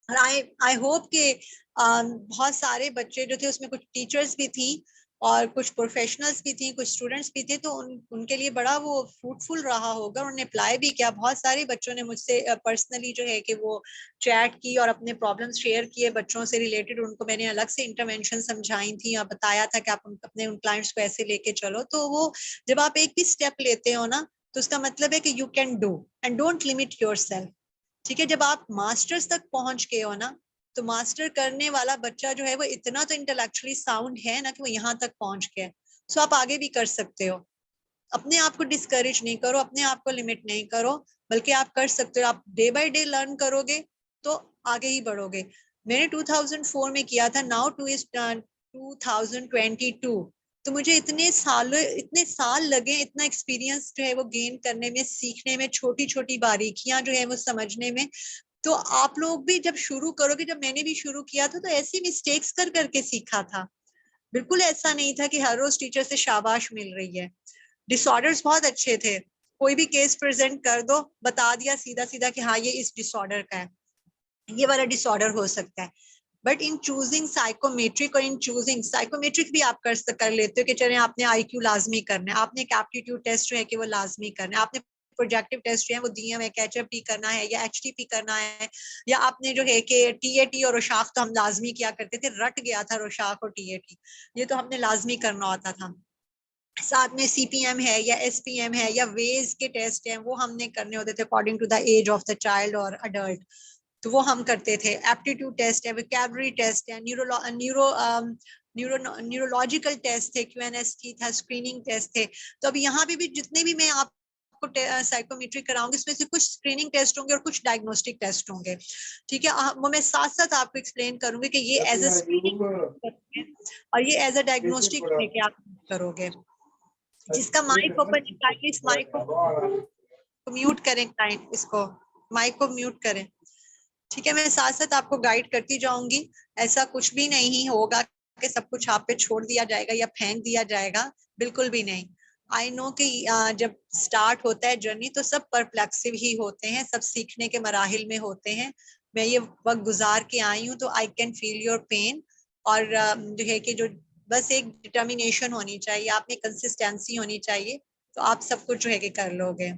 और आई होप कि बहुत सारे बच्चे जो थे उसमें कुछ टीचर्स भी थी और कुछ प्रोफेशनल्स भी थी, कुछ स्टूडेंट्स भी थे, तो उनके लिए बड़ा वो फ्रूटफुल रहा होगा, उन्होंने अप्लाई भी किया। बहुत सारे बच्चों ने मुझसे पर्सनली जो है कि वो चैट की और अपने प्रॉब्लम्स शेयर किए बच्चों से रिलेटेड, उनको मैंने अलग से इंटरवेंशन समझाई थी और बताया था कि आप अपने उन क्लाइंट्स को ऐसे लेके चलो। तो वो जब आप एक भी स्टेप लेते हो ना तो उसका मतलब है कि you can do and don't limit your self. ठीक है, जब आप मास्टर्स तक पहुंच गए हो ना तो मास्टर करने वाला बच्चा जो है वो इतना तो इंटेलेक्चुअली साउंड है ना कि वो यहाँ तक पहुंच गया, सो आप आगे भी कर सकते हो। अपने आप को डिस्करेज नहीं करो, अपने आप को लिमिट नहीं करो, बल्कि आप कर सकते हो। आप डे बाय डे लर्न करोगे तो आगे ही बढ़ोगे। मैंने 2004 में किया था, नाउ 2022, तो मुझे इतने साल लगे इतना एक्सपीरियंस जो है वो गेन करने में, सीखने में, छोटी छोटी बारीकियां जो है वो समझने में। तो आप लोग भी जब शुरू करोगे, जब मैंने भी शुरू किया था तो ऐसी मिस्टेक्स कर करके सीखा था। बिल्कुल ऐसा नहीं था कि हर रोज टीचर से शाबाश मिल रही है। डिसऑर्डर्स बहुत अच्छे थे, कोई भी केस प्रेजेंट कर दो, बता दिया सीधा सीधा कि हाँ ये इस डिसऑर्डर का है, ये वाला डिसऑर्डर हो सकता है। बट इन चूजिंग साइकोमेट्रिक, और इन चूजिंग साइकोमेट्रिक भी आप कर लेते हो कि चले आपने आईक्यू लाजमी करना है, आपने एक एप्टीट्यूड टेस्ट जो है कि वो लाजमी करना है, आपने प्रोजेक्टिव टेस्ट जो है वो डीएम है, कैचअप करना है या एचटीपी करना है, या आपने जो है कि टीएटी और रोशाक तो हम लाजमी किया करते थे, रट गया था रोशाक और टीएटी, ये तो हमने लाजमी करना होता था। साथ में सीपीएम है या एसपीएम है या वेज के टेस्ट हैं, वो हमने करने होते थे according to the age of the child और अडल्ट, तो वो हम करते थे। एप्टीट्यूड टेस्ट है, वोकैबुलरी टेस्ट है, न्यूरोलॉजिकल टेस्ट थे, क्यूएनएसटी था, स्क्रीनिंग टेस्ट थे। तो अब यहाँ पे भी जितने भी मैं आपको साइकोमेट्री कराऊंगी उसमें से कुछ स्क्रीनिंग टेस्ट होंगे और कुछ डायग्नोस्टिक टेस्ट होंगे। ठीक है, वो मैं साथ साथ आपको एक्सप्लेन करूंगी कि ये एज अ स्क्रीनिंग और ये एज अ डायग्नोस्टिक है कि आप करोगे। जिसका माइक ओपन है इस माइक को म्यूट करें, क्लाइंट इसको माइक को म्यूट करें। ठीक है, मैं साथ साथ आपको गाइड करती जाऊंगी। ऐसा कुछ भी नहीं होगा कि सब कुछ आप पे छोड़ दिया जाएगा या फेंक दिया जाएगा, बिल्कुल भी नहीं। आई नो कि जब स्टार्ट होता है जर्नी तो सब परप्लेक्सिव ही होते हैं, सब सीखने के मराहिल में होते हैं। मैं ये वक्त गुजार के आई हूँ तो I can feel your pain. और जो है कि जो बस एक डिटर्मिनेशन होनी चाहिए, आप में कंसिस्टेंसी होनी चाहिए, तो आप सब कुछ जो है कि कर लोगे।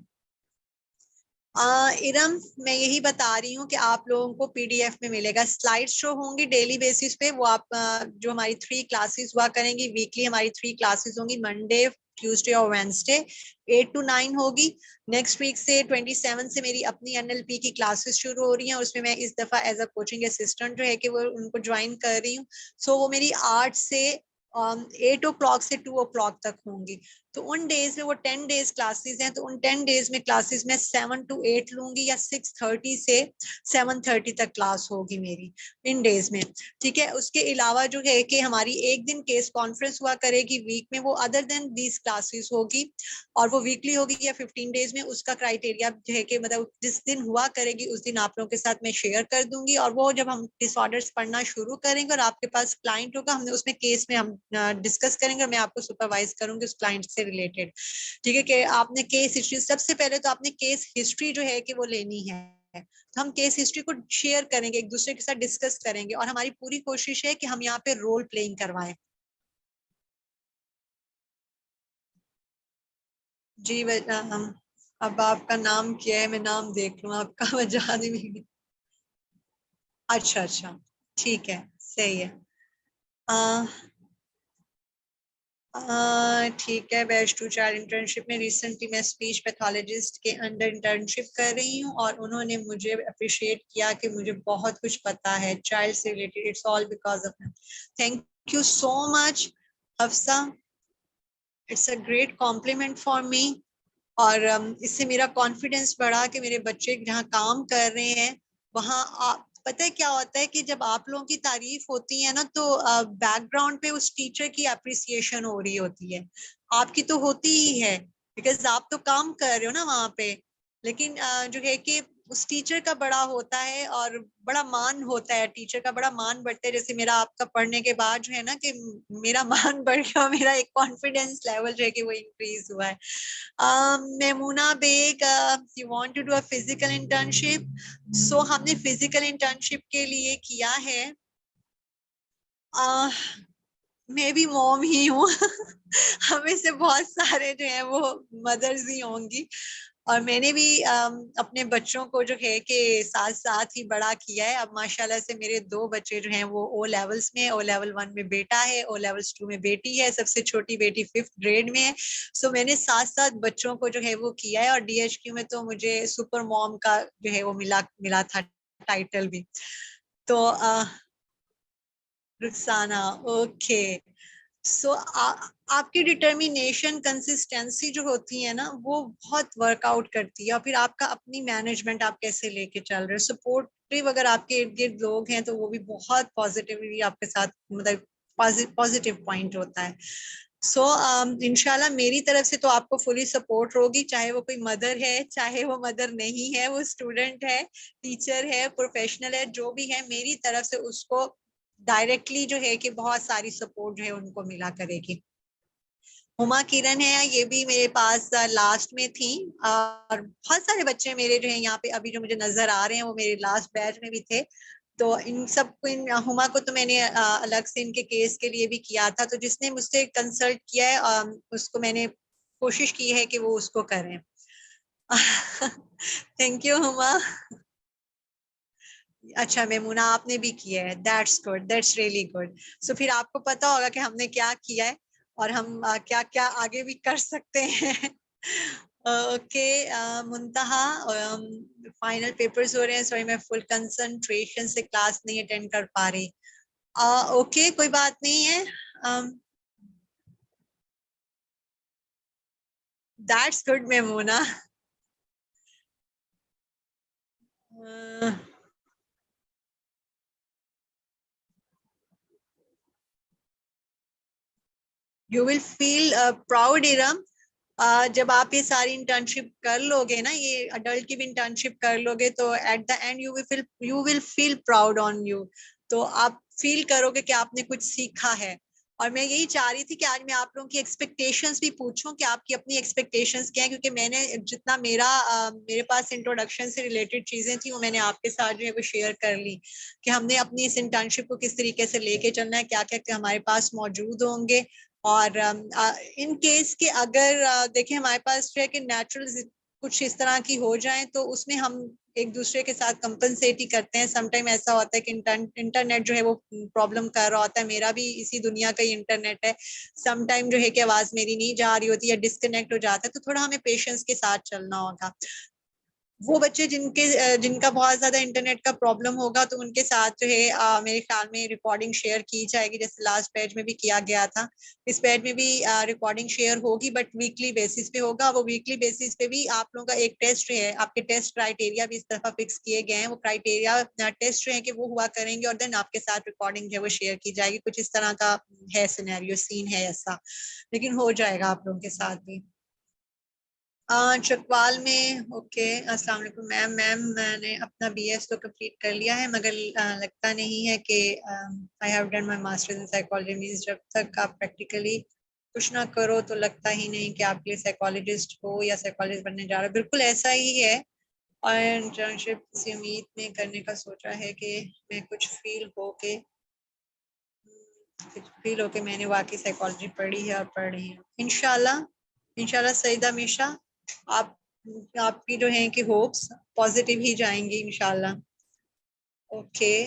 इरम, मैं यही बता रही हूँ कि आप लोगों को पीडीएफ में मिलेगा, स्लाइड शो होंगी डेली बेसिस पे, वो आप जो हमारी 3 क्लासेस हुआ करेंगी वीकली, हमारी 3 क्लासेस होंगी, मंडे, ट्यूसडे और वेंसडे, 8 to 9 होगी। नेक्स्ट वीक से 27 से मेरी अपनी एनएलपी की क्लासेस शुरू हो रही हैं, उसमें मैं इस दफा एज अ कोचिंग असिस्टेंट जो है कि वो उनको ज्वाइन कर रही हूँ। सो वो मेरी 8 से 8 o'clock से 2 o'clock तक होंगी। तो उन डेज में वो 10 डेज क्लासेस हैं, तो उन 10 डेज में क्लासेस में 7 to 8 लूंगी या 6:30 से 7:30 तक क्लास होगी मेरी इन डेज में। ठीक है, उसके अलावा जो है कि हमारी एक दिन केस कॉन्फ्रेंस हुआ करेगी वीक में, वो अदर देन दीज क्लासेस होगी, और वो वीकली होगी या 15 डेज में। उसका क्राइटेरिया जो है कि मतलब जिस दिन हुआ करेगी उस दिन आप लोगों के साथ मैं शेयर कर दूंगी, और वो जब हम डिसऑर्डर्स पढ़ना शुरू करेंगे और आपके पास क्लाइंट होगा, हमने उसमें केस में हम डिस्कस करेंगे और मैं आपको सुपरवाइज करूंगी उस क्लाइंट से रिलेटेड। ठीक है, कि आपने केस हिस्ट्री, सबसे पहले तो आपने केस हिस्ट्री जो है कि वो लेनी है, तो हम केस हिस्ट्री को शेयर करेंगे, एक दूसरे के साथ डिस्कस करेंगे, और हमारी पूरी कोशिश है कि हम यहाँ पे रोल प्लेइंग करवाएं। जी अब आपका नाम क्या है, मैं नाम देख लूँ आपका वजह नहीं। अच्छा अच्छा, ठीक है, सही है। आ, ठीक है। बेस्ट टू चाइल्ड इंटर्नशिप में रिसेंटली मैं स्पीच पैथोलॉजिस्ट के अंडर इंटर्नशिप कर रही हूँ और उन्होंने मुझे अप्रिशिएट किया कि मुझे बहुत कुछ पता है चाइल्ड से related. It's all because of him. Thank you so much Hafsa. It's a great complement for me. और इससे मेरा कॉन्फिडेंस बढ़ा कि मेरे बच्चे जहाँ काम कर रहे हैं वहाँ पता है क्या होता है कि जब आप लोगों की तारीफ होती है ना तो बैकग्राउंड पे उस टीचर की अप्रिसिएशन हो रही होती है। आपकी तो होती ही है बिकॉज आप तो काम कर रहे हो ना वहाँ पे। लेकिन जो है कि उस टीचर का बड़ा होता है और बड़ा मान होता है, टीचर का बड़ा मान बढ़ता है। जैसे मेरा आपका पढ़ने के बाद जो है ना कि मेरा मान बढ़ गया, मेरा एक कॉन्फिडेंस लेवल जो है कि वो इंक्रीज हुआ है। Memoona Baig, you want to do a physical internship. So हमने फिजिकल इंटर्नशिप के लिए किया है। मैं भी मॉम ही हूँ हमें से बहुत सारे जो हैं वो मदर्स ही होंगी। और मैंने भी अपने बच्चों को जो है कि साथ साथ ही बड़ा किया है। अब माशाल्लाह से मेरे दो बच्चे जो हैं वो ओ लेवल्स में, ओ लेवल 1 में बेटा है, ओ लेवल्स 2 में बेटी है। सबसे छोटी बेटी 5th ग्रेड में है। सो मैंने साथ साथ बच्चों को जो है वो किया है। और DHQ में तो मुझे सुपर मॉम का जो है वो मिला मिला था टाइटल भी। तो रुखसाना, ओके। सो आपकी डिटर्मिनेशन, कंसिस्टेंसी जो होती है ना वो बहुत वर्कआउट करती है। और फिर आपका अपनी मैनेजमेंट आप कैसे लेके चल रहे हो, सपोर्टिव अगर आपके इर्द गिर्द लोग हैं तो वो भी बहुत पॉजिटिवली आपके साथ, मतलब पॉजिटिव पॉइंट होता है। सो इंशाल्लाह मेरी तरफ से तो आपको फुली सपोर्ट होगी, चाहे वो कोई मदर है चाहे वो मदर नहीं है, वो स्टूडेंट है, टीचर है, प्रोफेशनल है, जो भी है मेरी तरफ से उसको डायरेक्टली जो है कि बहुत सारी सपोर्ट जो है उनको मिला करेगी। हुमा किरण है, ये भी मेरे पास लास्ट में थी। और बहुत सारे बच्चे मेरे जो है यहाँ पे अभी जो मुझे नजर आ रहे हैं वो मेरे लास्ट बैच में भी थे। तो इन सबको, इन हुमा को तो मैंने अलग से इनके केस के लिए भी किया था। तो जिसने मुझसे कंसल्ट किया है उसको मैंने कोशिश की है कि वो उसको करें। Thank you Huma. अच्छा मेमूना आपने भी किया है, that's good, that's really good. So फिर आपको पता होगा कि हमने क्या किया है और हम क्या क्या आगे भी कर सकते हैं। ओके। मुंतहा, फाइनल पेपर्स हो रहे हैं, सॉरी मैं फुल कंसंट्रेशन से क्लास नहीं अटेंड कर पा रही। ओके कोई बात नहीं है। That's good Maimuna. You will feel proud Iram. जब आप ये सारी इंटर्नशिप कर लोगे ना, ये अडल्ट की भी इंटर्नशिप कर लोगे तो at the end you will feel proud on you. तो आप फील करोगे कि आपने कुछ सीखा है। और मैं यही चाह रही थी कि आज मैं आप लोगों की एक्सपेक्टेशंस भी पूछूं कि आपकी अपनी एक्सपेक्टेशंस क्या है, क्योंकि मैंने जितना मेरे पास इंट्रोडक्शन से रिलेटेड चीजें थी वो मैंने आपके साथ जो है वो शेयर कर ली कि हमने अपनी इस इंटर्नशिप को किस तरीके से लेके चलना है, क्या क्या हमारे पास मौजूद होंगे। और इन केस के अगर देखें हमारे पास जो है कि नेचुरल कुछ इस तरह की हो जाए तो उसमें हम एक दूसरे के साथ कंपनसेट ही करते हैं। समटाइम ऐसा होता है कि इंटरनेट जो है वो प्रॉब्लम कर रहा होता है, मेरा भी इसी दुनिया का ही इंटरनेट है। समटाइम जो है कि आवाज मेरी नहीं जा रही होती या डिस्कनेक्ट हो जाता है, तो थोड़ा हमें पेशेंस के साथ चलना होगा। वो बच्चे जिनका बहुत ज्यादा इंटरनेट का प्रॉब्लम होगा तो उनके साथ जो है मेरे ख्याल में रिकॉर्डिंग शेयर की जाएगी, जैसे लास्ट बैच में भी किया गया था। इस बैच में भी रिकॉर्डिंग शेयर होगी, बट वीकली बेसिस पे होगा। वो वीकली बेसिस पे भी आप लोगों का एक टेस्ट है, आपके टेस्ट क्राइटेरिया भी इस दफा फिक्स किए गए हैं। वो क्राइटेरिया टेस्ट जो है कि वो हुआ करेंगे और देन आपके साथ रिकॉर्डिंग जो है वो शेयर की जाएगी। कुछ इस तरह का है सिनेरियो, सीन है ऐसा, लेकिन हो जाएगा आप लोगों के साथ भी। चकवाल में, ओके। अस्सलाम वालेकुम मैम। मैम मैंने अपना BS तो कंप्लीट कर लिया है, मगर लगता नहीं है कि I have done my masters in psychology. Means जब तक आप प्रैक्टिकली कुछ ना करो तो लगता ही नहीं कि आपके लिए साइकोलॉजिस्ट हो या साइकोलॉजिस्ट बनने जा रहे हो। बिल्कुल ऐसा ही है। और इंटर्नशिप इसी उम्मीद में करने का सोचा है कि मैं कुछ फील हो के मैंने वाकई साइकोलॉजी पढ़ी है और पढ़ रही हूँ। इंशाल्लाह, इंशाल्लाह सईदा मिशा, आप आपकी जो है कि होप्स पॉजिटिव ही जाएंगी इंशाल्लाह। ओके।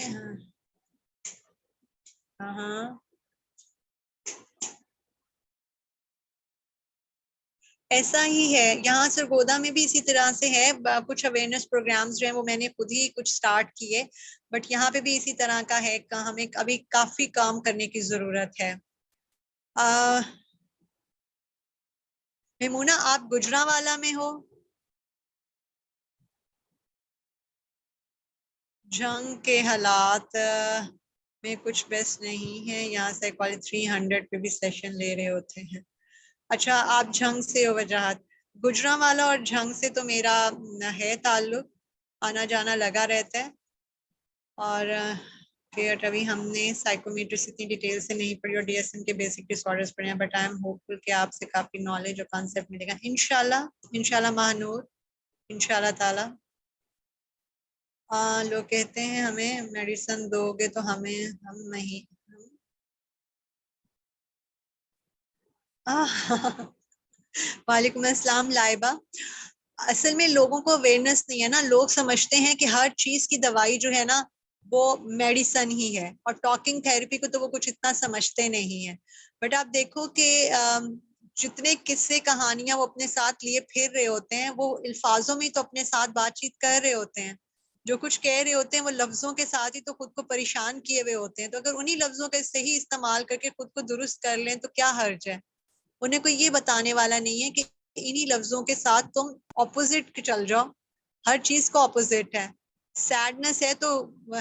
हाँ हाँ। ऐसा ही है यहाँ सरगोदा में भी इसी तरह से है। कुछ अवेयरनेस प्रोग्राम्स जो है वो मैंने खुद ही कुछ स्टार्ट किए, बट यहाँ पे भी इसी तरह का है। हमें अभी काफी काम करने की जरूरत है। आ, मेमूना, आप गुजरांवाला में हो? जंग के हालात में कुछ बेस्ट नहीं है। यहाँ साइकोलॉजी 300 पे भी सेशन ले रहे होते हैं। अच्छा, आप झंग से हो वजाहत। गुजरांवाला और झंग से तो मेरा है ताल्लुक, आना जाना लगा रहता है। और फिर अभी हमने साइकोमेट्रिक्स इतनी डिटेल से नहीं पढ़ी और डीएसएम के बेसिक डिसऑर्डर्स पढ़े हैं, बट आई एम होपफुल कि आपसे काफी नॉलेज और कॉन्सेप्ट मिलेगा इंशाल्लाह। इंशाल्लाह महानूर, इंशाल्लाह ताला। लोग कहते हैं हमें मेडिसिन दोगे तो हमें, हम नहीं। वालेकुम अस्सलाम लाइबा। असल में लोगों को अवेयरनेस नहीं है ना, लोग समझते हैं कि हर चीज की दवाई जो है ना वो मेडिसन ही है, और टॉकिंग थेरेपी को तो वो कुछ इतना समझते नहीं है। बट आप देखो कि जितने किस्से कहानियां वो अपने साथ लिए फिर रहे होते हैं, वो अल्फाजों में तो अपने साथ बातचीत कर रहे होते हैं। जो कुछ कह रहे होते हैं वो लफ्जों के साथ ही तो खुद को परेशान किए हुए होते हैं। तो अगर उन्हीं लफ्जों का सही इस्तेमाल करके खुद को दुरुस्त कर लें तो क्या हर्ज है। उन्हें कोई ये बताने वाला नहीं है कि इन्हीं लफ्जों के साथ तुम ऑपोजिट चल जाओ। हर चीज का ऑपोजिट है। सैडनेस है तो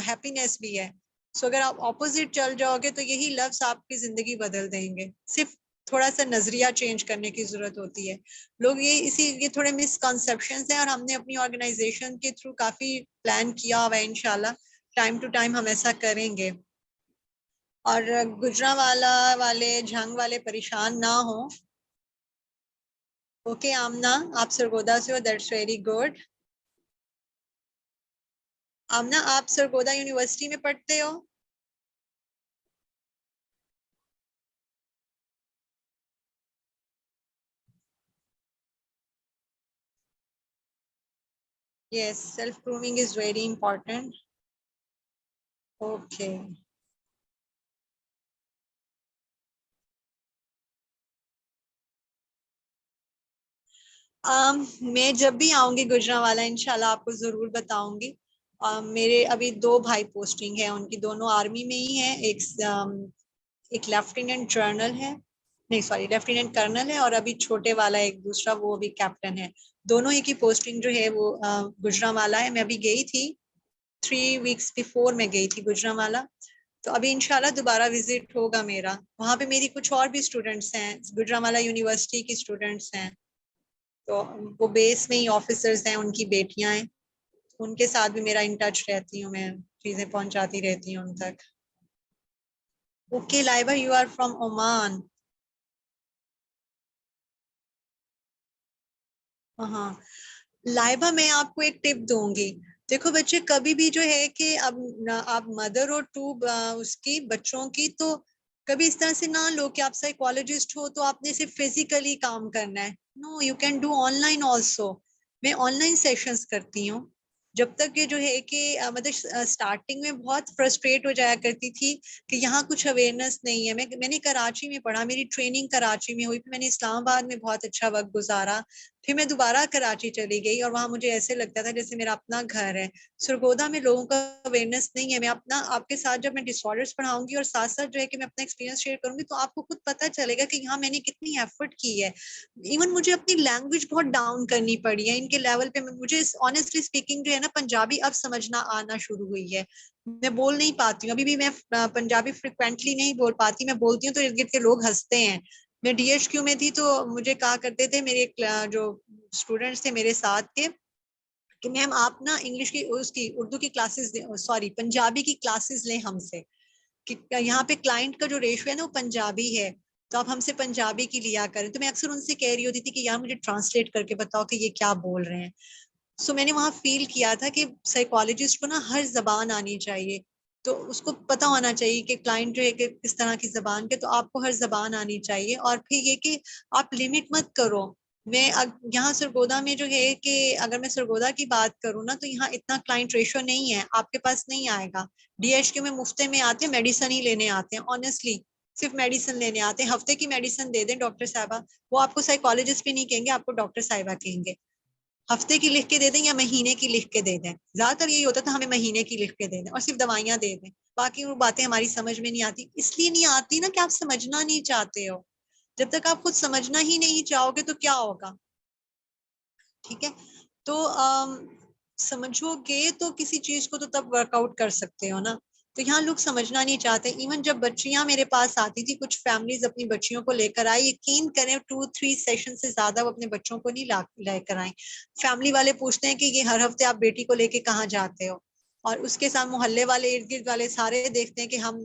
हैप्पीनेस भी है। सो अगर आप ऑपोजिट चल जाओगे तो यही लफ्ज आपकी जिंदगी बदल देंगे। सिर्फ थोड़ा सा नजरिया चेंज करने की जरूरत होती है। लोग ये थोड़े मिसकॉन्सेप्शन हैं, और हमने अपनी ऑर्गेनाइजेशन के थ्रू काफी प्लान किया हुआ है। इंशाल्लाह टाइम टू टाइम हम ऐसा करेंगे। और गुजरांवाला वाले, झंग वाले परेशान ना हो। ओके आमना, आप सरगोदा से हो, दैट्स वेरी गुड। आमना, आप सरगोदा यूनिवर्सिटी में पढ़ते हो? Yes, self grooming is very important. Okay. मैं जब भी आऊंगी गुजरांवाला इंशाल्लाह आपको जरूर बताऊंगी। मेरे अभी दो भाई पोस्टिंग है, उनकी दोनों आर्मी में ही है। एक लेफ्टिनेंट जनरल है, नहीं सॉरी लेफ्टिनेंट कर्नल है, और अभी छोटे वाला एक दूसरा वो अभी कैप्टन है। दोनों ही की पोस्टिंग जो है वो गुजरांवाला है। मैं अभी गई थी 3 वीक्स बिफोर, मैं गई थी गुजरांवाला। तो अभी इंशाल्लाह दोबारा विजिट होगा मेरा। वहाँ पे मेरी कुछ और भी स्टूडेंट्स हैं, गुजरांवाला यूनिवर्सिटी की स्टूडेंट्स हैं। तो वो बेस में ही ऑफिसर्स हैं, उनकी बेटियां हैं। उनके साथ भी मेरा इन टच रहती हूँ मैं, चीजें पहुंचाती रहती हूँ उन तक। Okay Laiba, you are from Oman. हाँ लाइबा, मैं आपको एक टिप दूंगी। देखो बच्चे, कभी भी जो है कि अब आप मदर हो टू उसकी बच्चों की, तो कभी इस तरह से ना लो कि आप साइकोलॉजिस्ट हो तो आपने सिर्फ फिजिकली काम करना है। No, you can do online also. मैं ऑनलाइन सेशंस करती हूँ। जब तक ये जो है कि मतलब स्टार्टिंग में बहुत फ्रस्ट्रेट हो जाया करती थी कि यहाँ कुछ अवेयरनेस नहीं है। मैंने कराची में पढ़ा, मेरी ट्रेनिंग कराची में हुई, फिर मैंने इस्लामाबाद में बहुत अच्छा वक्त गुजारा। फिर मैं दोबारा कराची चली गई और वहां मुझे ऐसे लगता था जैसे मेरा अपना घर है। सरगोदा में लोगों का अवेयरनेस नहीं है। मैं अपना आपके साथ जब मैं डिसऑर्डर्स पढ़ाऊंगी और साथ साथ जो है कि मैं अपना एक्सपीरियंस शेयर करूंगी, तो आपको खुद पता चलेगा कि यहाँ मैंने कितनी एफर्ट की है। इवन मुझे अपनी लैंग्वेज बहुत डाउन करनी पड़ी है इनके लेवल पे। मुझे ऑनेस्टली स्पीकिंग जो है ना, पंजाबी अब समझना आना शुरू हुई है। मैं बोल नहीं पाती हूँ अभी भी। मैं पंजाबी फ्रिक्वेंटली नहीं बोल पाती। मैं बोलती हूँ तो इर्द गिर्द के लोग हंसते हैं। मैं डीएचक्यू में थी तो मुझे कहा करते थे मेरे जो स्टूडेंट्स थे मेरे साथ के, कि मैम आप ना इंग्लिश की उसकी उर्दू की क्लासेस, सॉरी पंजाबी की क्लासेस लें हमसे। कि यहाँ पे क्लाइंट का जो रेशियो है ना वो पंजाबी है, तो आप हमसे पंजाबी की लिया करें। तो मैं अक्सर उनसे कह रही होती थी कि यार मुझे ट्रांसलेट करके बताओ कि ये क्या बोल रहे हैं। सो मैंने वहां फील किया था कि साइकोलॉजिस्ट को ना हर जबान आनी चाहिए। तो उसको पता होना चाहिए कि क्लाइंट जो है कि किस तरह की जबान के, तो आपको हर जबान आनी चाहिए। और फिर ये कि आप लिमिट मत करो। मैं यहाँ सरगोदा में जो है कि अगर मैं सरगोदा की बात करूँ ना, तो यहाँ इतना क्लाइंट रेशो नहीं है, आपके पास नहीं आएगा। डीएचक्यू में मुफ्ते में आते हैं, मेडिसिन ही लेने आते हैं ऑनेस्टली। सिर्फ मेडिसिन लेने आते हैं, हफ्ते की मेडिसिन दे दें डॉक्टर साहबा, वो आपको साइकोलॉजिस्ट भी नहीं कहेंगे, आपको डॉक्टर साहिबा कहेंगे। हफ्ते की लिख के दे दें या महीने की लिख के दे दें, ज्यादातर यही होता था, हमें महीने की लिख के दे दें और सिर्फ दवाइयां दे दें, बाकी वो बातें हमारी समझ में नहीं आती। इसलिए नहीं आती ना कि आप समझना नहीं चाहते हो। जब तक आप खुद समझना ही नहीं चाहोगे तो क्या होगा? ठीक है, तो समझोगे तो किसी चीज को तो तब वर्कआउट कर सकते हो ना। तो यहाँ लोग समझना नहीं चाहते। इवन जब बच्चियां मेरे पास आती थी, कुछ फैमिलीज अपनी बच्चियों को लेकर आई, यकीन करें 2-3 सेशन से ज्यादा वो अपने बच्चों को नहीं लेकर आई। फैमिली वाले पूछते हैं कि ये हर हफ्ते आप बेटी को लेके कहाँ जाते हो, और उसके साथ मोहल्ले वाले इर्द गिर्द वाले सारे देखते हैं कि हम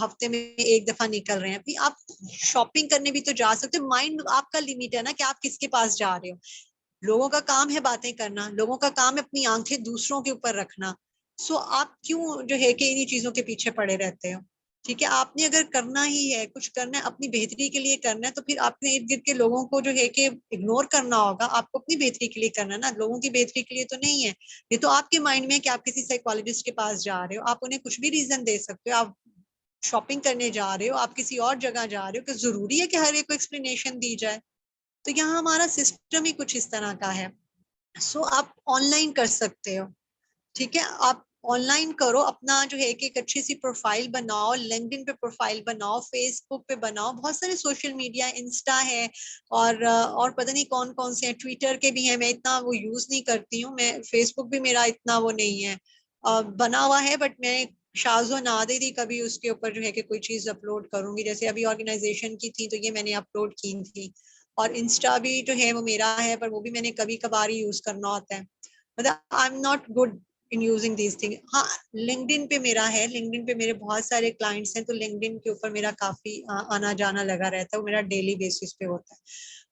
हफ्ते में एक दफा निकल रहे हैं। अभी आप शॉपिंग करने भी तो जा सकते हो, माइंड आपका लिमिट है ना कि आप किसके पास जा रहे हो। लोगों का काम है बातें करना, लोगों का काम है अपनी आंखें दूसरों के ऊपर रखना। सो आप क्यों जो है कि इन्हीं चीजों के पीछे पड़े रहते हो? ठीक है, आपने अगर करना ही है, कुछ करना है, अपनी बेहतरी के लिए करना है, तो फिर आपने इर्द गिर्द के लोगों को जो है कि इग्नोर करना होगा। आपको अपनी बेहतरी के लिए करना है ना, लोगों की बेहतरी के लिए तो नहीं है। ये तो आपके माइंड में है कि आप किसी साइकोलॉजिस्ट के पास जा रहे हो, आप उन्हें कुछ भी रीजन दे सकते हो। आप शॉपिंग करने जा रहे हो, आप किसी और जगह जा रहे हो, कि जरूरी है कि हर एक को एक्सप्लेनेशन दी जाए? तो यहाँ हमारा सिस्टम ही कुछ इस तरह का है। सो आप ऑनलाइन कर सकते हो। ठीक है, आप ऑनलाइन करो, अपना जो है कि एक अच्छी सी प्रोफाइल बनाओ, लिंक्डइन पे प्रोफाइल बनाओ, फेसबुक पे बनाओ, बहुत सारे सोशल मीडिया, इंस्टा है, और पता नहीं कौन कौन से हैं, ट्विटर के भी हैं। मैं इतना वो यूज नहीं करती हूँ, मैं फेसबुक भी मेरा इतना वो नहीं है बना हुआ है, बट मैं शाज़ो नादिरी कभी उसके ऊपर जो है कि कोई चीज अपलोड करूंगी, जैसे अभी ऑर्गेनाइजेशन की थी तो ये मैंने अपलोड की थी। और इंस्टा भी जो है वो मेरा है, पर वो भी मैंने कभी कभार ही यूज करना होता है। मतलब आई am not good in using these thing. हाँ, लिंक्डइन पे मेरा है, लिंक्डइन पे मेरे बहुत सारे क्लाइंट्स हैं, तो लिंक्डइन के ऊपर मेरा काफी आना जाना लगा रहता है, वो मेरा डेली बेसिस पे होता है।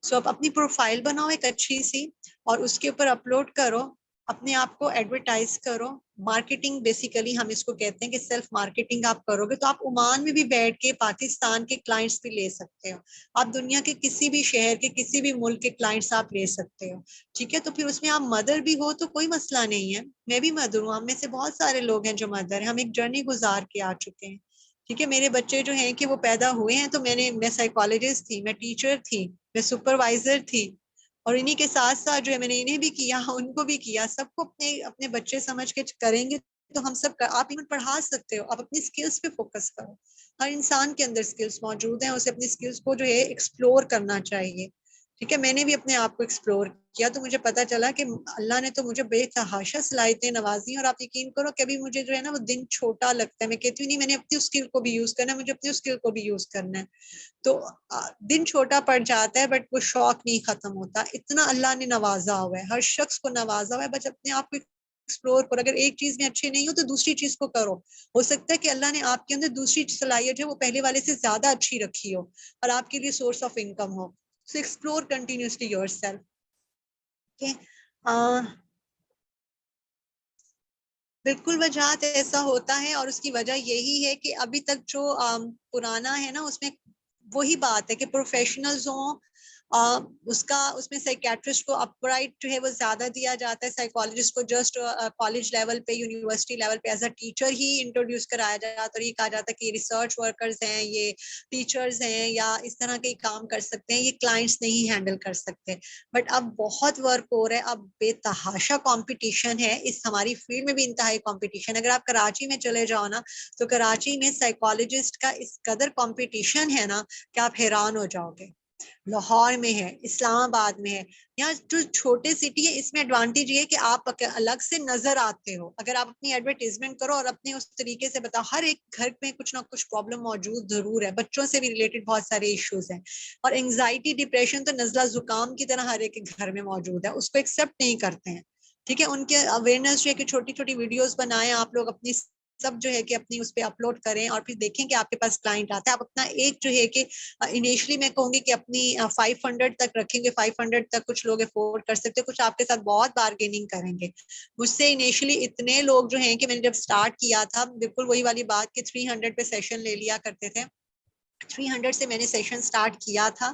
सो आप अपनी प्रोफाइल बनाओ एक अच्छी सी, और उसके ऊपर अपलोड करो, अपने आप को एडवर्टाइज करो। मार्केटिंग बेसिकली हम इसको कहते हैं कि सेल्फ मार्केटिंग आप करोगे तो आप ओमान में भी बैठ के पाकिस्तान के क्लाइंट्स भी ले सकते हो, आप दुनिया के किसी भी शहर के किसी भी मुल्क के क्लाइंट्स आप ले सकते हो। ठीक है, तो फिर उसमें आप मदर भी हो तो कोई मसला नहीं है, मैं भी मदर हूँ, हम में से बहुत सारे लोग हैं जो मदर हैं, हम एक जर्नी गुजार के आ चुके हैं। ठीक है, मेरे बच्चे जो हैं कि वो पैदा हुए हैं तो मैं साइकोलॉजिस्ट थी, मैं टीचर थी, मैं सुपरवाइजर थी, और इन्हीं के साथ साथ जो है मैंने इन्हें भी किया, उनको भी किया, सबको अपने अपने बच्चे समझ के करेंगे तो हम सब आप इवन पढ़ा सकते हो। आप अपनी स्किल्स पे फोकस करो, हर इंसान के अंदर स्किल्स मौजूद हैं, उसे अपनी स्किल्स को जो है एक्सप्लोर करना चाहिए। ठीक है, मैंने भी अपने आप को एक्सप्लोर किया तो मुझे पता चला कि अल्लाह ने तो मुझे बेतहाशा सलाहियतें नवाजी, और आप यकीन करो कि अभी मुझे जो है ना वो दिन छोटा लगता है, मैं कहती हूँ नहीं मैंने अपनी स्किल को भी यूज करना है, मुझे अपनी स्किल को भी यूज करना है। तो दिन छोटा पड़ जाता है, बट वो शौक नहीं खत्म होता, इतना अल्लाह ने नवाजा हुआ है, हर शख्स को नवाजा हुआ है, बस अपने आप को एक्सप्लोर करो। अगर एक चीज में अच्छे नहीं हो तो दूसरी चीज को करो, हो सकता है कि अल्लाह ने आपके अंदर दूसरी सलाहियत है वो पहले वाले से ज्यादा अच्छी रखी हो और आपके लिए सोर्स ऑफ इनकम हो। सो एक्सप्लोर कंटिन्यूसली योरसेल्फ। ओके, बिल्कुल वजह ऐसा होता है, और उसकी वजह यही है कि अभी तक जो पुराना है ना उसमें वही बात है कि प्रोफेशनल्स हों, उसका उसमें साइकेट्रिस्ट को अपराइट जो है वो ज्यादा दिया जाता है, साइकोलॉजिस्ट को जस्ट कॉलेज लेवल पे यूनिवर्सिटी लेवल पे एज अ टीचर ही इंट्रोड्यूस कराया जाता है, और ये कहा जाता है कि रिसर्च वर्कर्स हैं, ये टीचर्स हैं, या इस तरह के काम कर सकते हैं, ये क्लाइंट्स नहीं हैंडल कर सकते। बट अब बहुत वर्क हो रहा है, अब बेतहाशा कंपटीशन है, इस हमारी फील्ड में भी इंतहाई कंपटीशन। अगर आप कराची में चले जाओ ना, तो कराची में साइकोलॉजिस्ट का इस कदर कंपटीशन है ना कि आप हैरान हो जाओगे। लाहौर में है, इस्लामाबाद में है, यहाँ जो छोटे सिटी है इसमें एडवांटेज ये है कि आप अलग से नजर आते हो। अगर आप अपनी एडवर्टीजमेंट करो और अपने उस तरीके से बताओ, हर एक घर में कुछ ना कुछ प्रॉब्लम मौजूद जरूर है, बच्चों से भी रिलेटेड बहुत सारे इश्यूज हैं, और एंग्जाइटी डिप्रेशन तो नजला जुकाम की तरह हर एक घर में मौजूद है, उसको एक्सेप्ट नहीं करते हैं। ठीक है, उनके अवेयरनेस जो है कि छोटी छोटी वीडियोस बनाएं आप लोग अपनी, सब जो है कि अपनी उस पर अपलोड करें, और फिर देखें कि आपके पास क्लाइंट आता है। आप अपना एक जो है कि इनिशियली मैं कहूंगी कि अपनी 500 तक रखेंगे, 500 तक कुछ लोग अफोर्ड कर सकते हैं, कुछ आपके साथ बहुत बार्गेनिंग करेंगे। मुझसे इनिशियली इतने लोग जो हैं कि मैंने जब स्टार्ट किया था, बिल्कुल वही वाली बात कि 300 पे सेशन ले लिया करते थे, 300 से मैंने सेशन स्टार्ट किया था।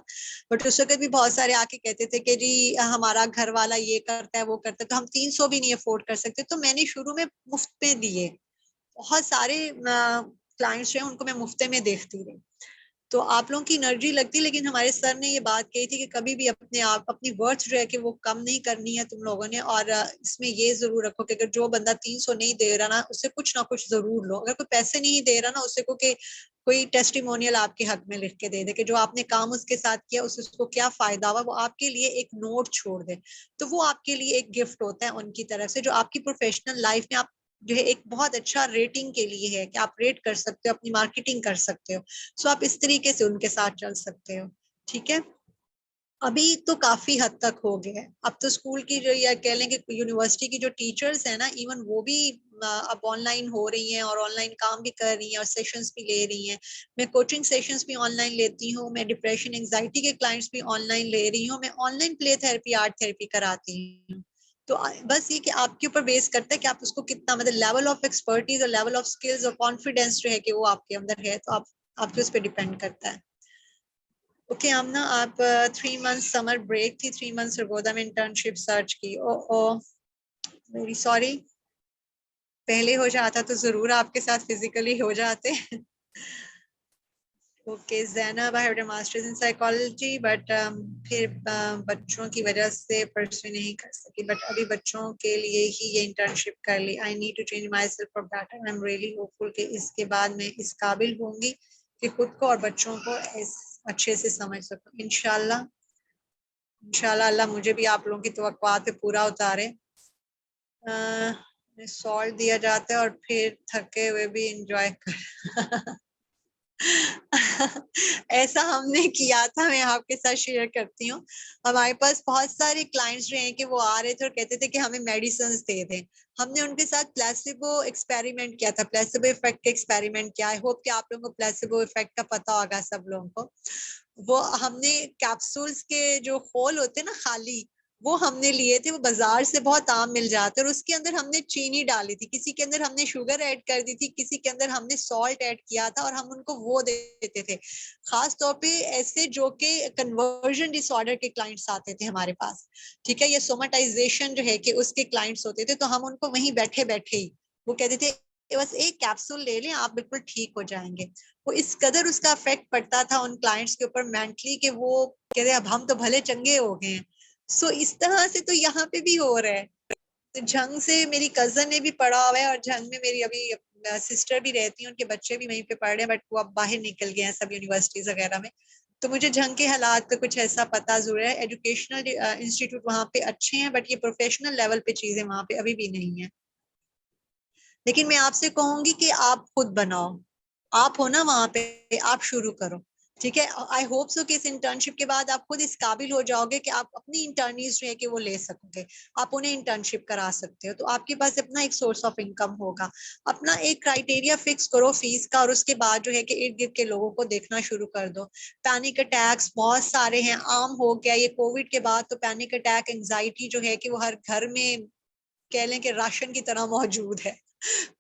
बट उस वक्त भी बहुत सारे आके कहते थे कि जी हमारा घर वाला ये करता है वो करता है, तो हम 300 भी नहीं अफोर्ड कर सकते, तो मैंने शुरू में मुफ्त में दिए। बहुत सारे क्लाइंट्स जो है उनको मैं मुफ्ते में देखती रही। तो आप लोगों की एनर्जी लगती है, लेकिन हमारे सर ने ये बात कही थी कि कभी भी अपने आप अपनी वर्थ जो है कि वो कम नहीं करनी है तुम लोगों ने। और इसमें ये जरूर रखो कि अगर जो बंदा 300 नहीं दे रहा ना, उससे कुछ ना कुछ जरूर लो। अगर कोई पैसे नहीं दे रहा ना, उससे को कि कोई टेस्टिमोनियल आपके हक में लिख के दे दे कि जो आपने काम उसके साथ किया उससे उसको क्या फायदा हुआ, वो आपके लिए एक नोट छोड़ दे। तो वो आपके लिए एक गिफ्ट होता है उनकी तरफ से, जो आपकी प्रोफेशनल लाइफ में आप जो है एक बहुत अच्छा रेटिंग के लिए है कि आप रेट कर सकते हो, अपनी मार्केटिंग कर सकते हो। सो आप इस तरीके से उनके साथ चल सकते हो। ठीक है। अभी तो काफी हद तक हो गया है। अब तो स्कूल की जो, या कह लें कि यूनिवर्सिटी की जो टीचर्स है ना, इवन वो भी अब ऑनलाइन हो रही हैं और ऑनलाइन काम भी कर रही हैं और सेशंस भी ले रही हैं। मैं कोचिंग सेशंस भी ऑनलाइन लेती हूँ, मैं डिप्रेशन एंजाइटी के क्लाइंट्स भी ऑनलाइन ले रही हूँ, मैं online play therapy art therapy कराती हूँ। तो बस ये कि आपके ऊपर बेस करता है कि आप उसको कितना, मतलब लेवल ऑफ एक्सपर्टीज और लेवल ऑफ स्किल्स और कॉन्फिडेंस जो है कि वो आपके अंदर है, तो आप आपके उस पर डिपेंड करता है। ओके आमना, आप 3 मंथ समर ब्रेक थी, 3 मंथ्स अगो में इंटर्नशिप सर्च की। ओ ओ वेरी सॉरी। पहले हो जाता तो जरूर आपके साथ फिजिकली हो जाते। Okay Zainab, I have a masters in psychology but फिर बच्चों की वजह से परस्यू नहीं कर सकी, बट अभी बच्चों के लिए ही ये इंटर्नशिप कर ली। I need to change myself for better. I am really hopeful कि इसके बाद मैं इस काबिल होंगी कि खुद को और बच्चों को अच्छे से समझ सकूं। इंशाल्लाह, इंशाल्लाह अल्लाह मुझे भी आप लोगों की तवक्कुआत पे पूरा उतारे। सॉल्ट दिया जाता है और फिर थके हुए भी इंजॉय कर। ऐसा हमने किया था, मैं आपके साथ शेयर करती हूँ। हमारे पास बहुत सारे क्लाइंट्स जो हैं कि वो आ रहे थे और कहते थे कि हमें मेडिसिन दे दें। हमने उनके साथ प्लेसिबो एक्सपेरिमेंट किया था, प्लेसिबो इफेक्ट एक्सपेरिमेंट किया। आई होप कि आप लोगों को प्लेसिबो इफेक्ट का पता होगा सब लोगों को। वो हमने कैप्सूल्स के जो होल होते हैं ना खाली, वो हमने लिए थे, वो बाजार से बहुत आम मिल जाते हैं, और उसके अंदर हमने चीनी डाली थी, किसी के अंदर हमने शुगर ऐड कर दी थी, किसी के अंदर हमने सॉल्ट ऐड किया था, और हम उनको वो देते थे। खास तौर पे ऐसे जो कि कन्वर्जन डिसऑर्डर के क्लाइंट्स आते थे हमारे पास। ठीक है, ये सोमाटाइजेशन जो है कि उसके क्लाइंट्स होते थे, तो हम उनको वहीं बैठे बैठे ही वो कहते थे बस एक कैप्सूल ले लें आप बिल्कुल ठीक हो जाएंगे। वो इस कदर उसका इफेक्ट पड़ता था उन क्लाइंट्स के ऊपर मेंटली कि वो कहते अब हम तो भले चंगे हो गए हैं। सो इस तरह से तो यहाँ पे भी हो रहा है। तो झंग से मेरी कजन ने भी पढ़ा हुआ है, और झंग में मेरी अभी सिस्टर भी रहती है, उनके बच्चे भी वहीं पे पढ़ रहे हैं, बट वो अब बाहर निकल गए हैं सब यूनिवर्सिटीज वगैरह में। तो मुझे झंग के हालात का कुछ ऐसा पता जरूर है। एजुकेशनल इंस्टीट्यूट वहाँ पे अच्छे हैं, बट ये प्रोफेशनल लेवल पे चीजें वहाँ पे अभी भी नहीं है। लेकिन मैं आपसे कहूंगी कि आप खुद बनाओ। आप हो ना वहां पे, आप शुरू करो। ठीक है, आई होप सो कि इस इंटर्नशिप के बाद आप खुद इस काबिल हो जाओगे कि आप अपनी इंटर्नीज जो है कि वो ले सकोगे। आप उन्हें इंटर्नशिप करा सकते हो, तो आपके पास अपना एक सोर्स ऑफ इनकम होगा। अपना एक क्राइटेरिया फिक्स करो फीस का, और उसके बाद जो है कि इर्द गिर्द के लोगों को देखना शुरू कर दो। पैनिक अटैक्स बहुत सारे हैं, आम हो गया ये कोविड के बाद। तो पैनिक अटैक, एंजाइटी जो है कि वो हर घर में कह लें कि राशन की तरह मौजूद है।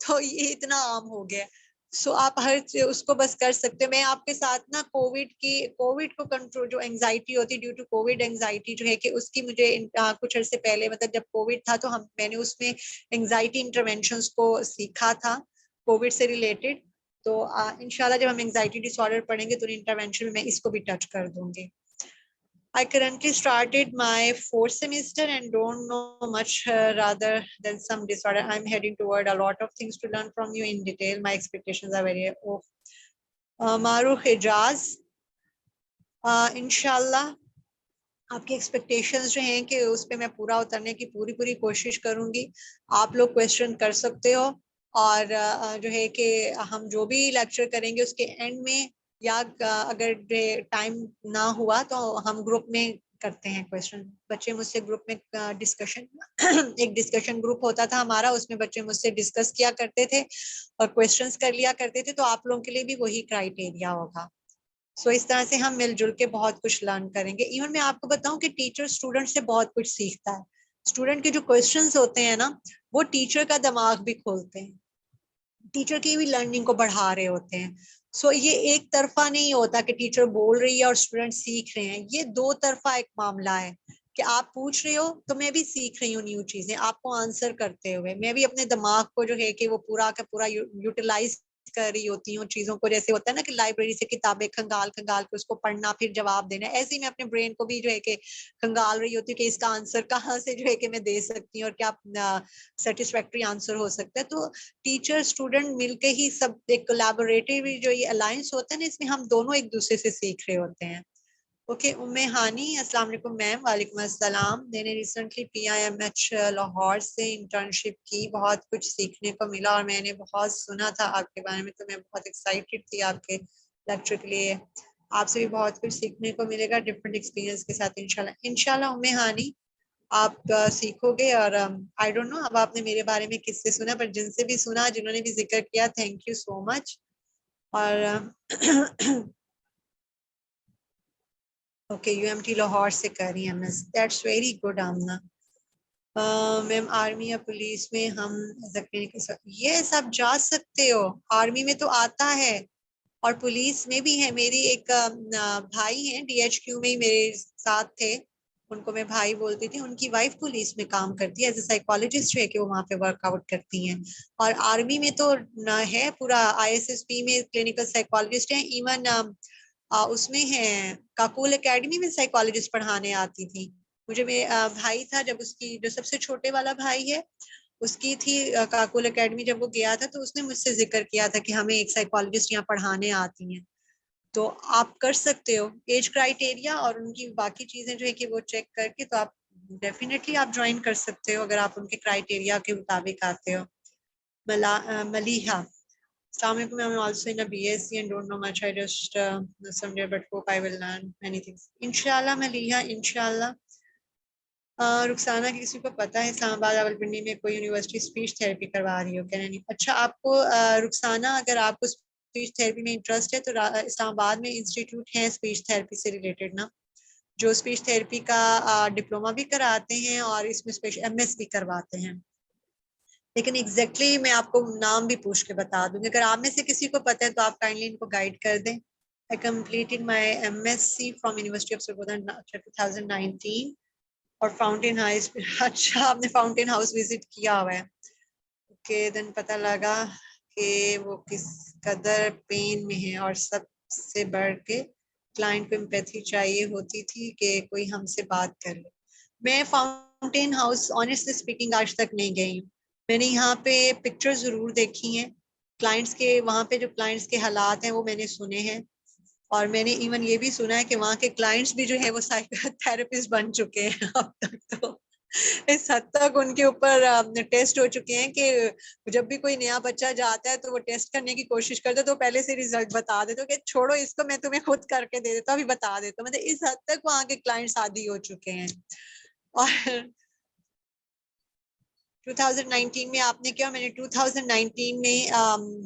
तो ये इतना आम हो गया। सो आप हर उसको बस कर सकते हो। मैं आपके साथ ना कोविड को कंट्रोल, जो एंजाइटी होती है ड्यू टू कोविड एंजाइटी जो है कि उसकी मुझे कुछ अर्से पहले, मतलब जब कोविड था तो मैंने उसमें एंजाइटी इंटरवेंशंस को सीखा था कोविड से रिलेटेड। तो इंशाल्लाह जब हम एंजाइटी डिसऑर्डर पढ़ेंगे तो इंटरवेंशन में मैं इसको भी टच कर दूंगी। I currently started my fourth semester and don't know much rather than some disorder. I'm heading toward a lot of things to learn from you in detail. My expectations are very oh. Maru Hijaz, इंशाल्लाह आपकी expectations जो हैं कि उस पर मैं पूरा उतरने की पूरी पूरी कोशिश करूंगी। आप लोग क्वेश्चन कर सकते हो, और जो है कि हम जो भी लेक्चर करेंगे उसके एंड में, या अगर टाइम ना हुआ तो हम ग्रुप में करते हैं क्वेश्चन। बच्चे मुझसे ग्रुप में डिस्कशन एक डिस्कशन ग्रुप होता था हमारा, उसमें बच्चे मुझसे डिस्कस किया करते थे और क्वेश्चंस कर लिया करते थे। तो आप लोगों के लिए भी वही क्राइटेरिया होगा। सो इस तरह से हम मिलजुल के बहुत कुछ लर्न करेंगे। इवन मैं आपको बताऊं कि टीचर स्टूडेंट से बहुत कुछ सीखता है। स्टूडेंट के जो क्वेश्चंस होते हैं ना, वो टीचर का दिमाग भी खोलते हैं, टीचर की भी लर्निंग को बढ़ा रहे होते हैं। सो ये एक तरफा नहीं होता कि टीचर बोल रही है और स्टूडेंट सीख रहे हैं। ये दो तरफा एक मामला है कि आप पूछ रहे हो तो मैं भी सीख रही हूँ न्यू चीजें आपको आंसर करते हुए। मैं भी अपने दिमाग को जो है कि वो पूरा का पूरा यूटिलाइज कर रही होती हूँ चीजों को, जैसे होता है ना कि लाइब्रेरी से किताबें खंगाल खंगाल के उसको पढ़ना फिर जवाब देना, ऐसे ही मैं अपने ब्रेन को भी जो है कि खंगाल रही होती हूँ कि इसका आंसर कहाँ से जो है कि मैं दे सकती हूँ और क्या सेटिस्फैक्ट्री आंसर हो सकता है। तो टीचर स्टूडेंट मिलके ही सब एक कोलैबोरेटिव जो ये अलायंस होता है ना, इसमें हम दोनों एक दूसरे से सीख रहे होते हैं। ओके उम्मे हानी, अस्सलाम वालेकुम मैम। वालेकुम अस्सलाम। मैंने रिसेंटली PIMH लाहौर से इंटर्नशिप की, बहुत कुछ सीखने को मिला और मैंने बहुत सुना था आपके बारे में, तो मैं बहुत एक्साइटेड थी आपके लेक्चर के लिए। आपसे भी बहुत कुछ सीखने को मिलेगा डिफरेंट एक्सपीरियंस के साथ इंशाल्लाह। इंशाल्लाह उम्मे हानी आप सीखोगे। और आई डोंट नो अब आपने मेरे बारे में किससे सुना, पर जिनसे भी सुना, जिन्होंने भी जिक्र किया, थैंक यू सो मच। और ओके UMT लाहौर से कर रही है MS, that's very good Amna. Ma'am army या पुलिस में हम ये सब जा सकते हो, आर्मी में तो आता है और पुलिस में भी है। मेरी एक भाई हैं DHQ में ही मेरे साथ थे, उनको मैं भाई बोलती थी, उनकी वाइफ पुलिस में काम करती है एज ए साइकोलॉजिस्ट है कि वो वहाँ पे वर्कआउट करती हैं। और आर्मी में तो न है पूरा ISSP में क्लिनिकल साइकोलॉजिस्ट है, इवन उसमें है काकुल एकेडमी में साइकोलॉजिस्ट पढ़ाने आती थी। मुझे मेरे भाई था, जब उसकी जो सबसे छोटे वाला भाई है उसकी थी काकुल एकेडमी, जब वो गया था तो उसने मुझसे जिक्र किया था कि हमें एक साइकोलॉजिस्ट यहाँ पढ़ाने आती हैं। तो आप कर सकते हो एज क्राइटेरिया और उनकी बाकी चीजें जो है कि वो चेक करके, तो आप डेफिनेटली आप ज्वाइन कर सकते हो अगर आप उनके क्राइटेरिया के मुताबिक आते हो। Maleeha, Assalamualaikum. I'm also in a BSc and don't know much. I just know someday, but hope I will learn many things. Inshallah, Maliha, Inshallah. Rukhsana की किसी को पता है इस्लामाबाद रावलपिंडी में कोई यूनिवर्सिटी स्पीच थेरेपी करवा रही हो क्या? नहीं। अच्छा, आपको रुखसाना अगर आपको स्पीच थेरेपी में इंटरेस्ट है तो इस्लामाबाद में इंस्टीट्यूट है स्पीच थेरेपी से रिलेटेड ना, जो स्पीच थेरेपी का डिप्लोमा भी कराते हैं और इसमें स्पेशल MS भी करवाते हैं। लेकिन एग्जैक्टली मैं आपको नाम भी पूछ के बता दूंगी, अगर आप में से किसी को पता है तो आप काइंडली इनको गाइड कर दें। I completed my MSc from university of Sargodha 2019 और फाउंटेन हाउस। अच्छा, आपने फाउंटेन हाउस विजिट किया हुआ है? ओके, देन पता लगा कि वो किस कदर पेन में है और सबसे बढ़ के क्लाइंट को एम्पैथी चाहिए होती थी कि कोई हमसे बात कर ले। मैं फाउंटेन हाउस ऑनेस्टली स्पीकिंग आज तक नहीं गई हूँ। मैंने यहाँ पे पिक्चर जरूर देखी हैं क्लाइंट्स के, वहाँ पे जो क्लाइंट्स के हालात हैं वो मैंने सुने हैं। और मैंने इवन ये भी सुना है कि वहाँ के क्लाइंट्स भी जो है वो साइकोथेरेपिस्ट बन चुके हैं अब तक। तो इस हद तक उनके ऊपर टेस्ट हो चुके हैं कि जब भी कोई नया बच्चा जाता है तो वो टेस्ट करने की कोशिश करते तो पहले से रिजल्ट बता देते कि छोड़ो इसको, मैं तुम्हें खुद करके दे देता हूँ, अभी बता देता हूँ। मतलब इस हद तक वहाँ के क्लाइंट्स आदी हो चुके हैं। और 2019 में आपने क्या, मैंने 2019 में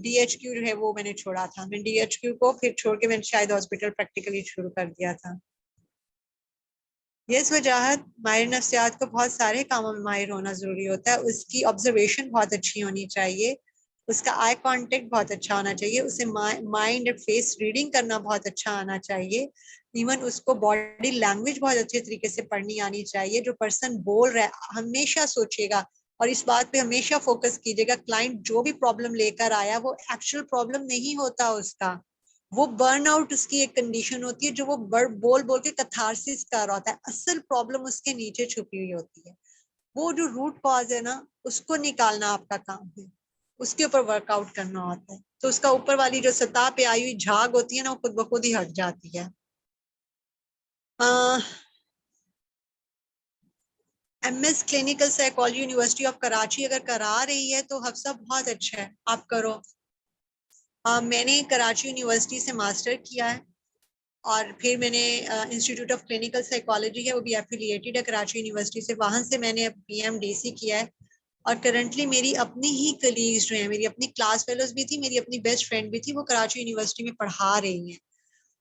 DHQ जो है वो मैंने छोड़ा था। मैंने DHQ को फिर छोड़ के मैंने शायद हॉस्पिटल प्रैक्टिकली शुरू कर दिया था। यस वजाहत, माहिर नफ्सियात को बहुत सारे कामों में माहिर होना जरूरी होता है। उसकी ऑब्जर्वेशन बहुत अच्छी होनी चाहिए, उसका आई कांटेक्ट बहुत अच्छा होना चाहिए, उसे माइंड और फेस रीडिंग करना बहुत अच्छा आना चाहिए। इवन उसको बॉडी लैंग्वेज बहुत अच्छे तरीके से पढ़नी आनी चाहिए। जो पर्सन बोल रहा है हमेशा सोचिएगा और इस बात पे हमेशा फोकस कीजिएगा, क्लाइंट जो भी प्रॉब्लम लेकर आया वो एक्चुअल प्रॉब्लम नहीं होता उसका, वो बर्नआउट उसकी एक कंडीशन होती है जो वो बोल बोल के कथारसिस कर रहा होता है। असल प्रॉब्लम उसके नीचे छुपी हुई होती है। वो जो रूट कॉज है ना, उसको निकालना आपका काम है, उसके ऊपर वर्कआउट करना होता है। तो उसका ऊपर वाली जो सतह पे आई हुई झाग होती है ना, वो खुद ब खुद ही हट जाती है। MS clinical psychology university of Karachi अगर करा रही है तो हफ्सा बहुत अच्छा है, आप करो। मैंने कराची यूनिवर्सिटी से मास्टर किया है और फिर मैंने इंस्टीट्यूट ऑफ क्लिनिकल साइकोलॉजी है, वो भी एफिलिएटेड है कराची यूनिवर्सिटी से, वहां से मैंने PMDC किया है। और करंटली मेरी अपनी ही कलीग्स जो है, मेरी अपनी क्लास फेलोज भी थी, मेरी अपनी बेस्ट फ्रेंड भी थी, वो कराची यूनिवर्सिटी में पढ़ा रही हैं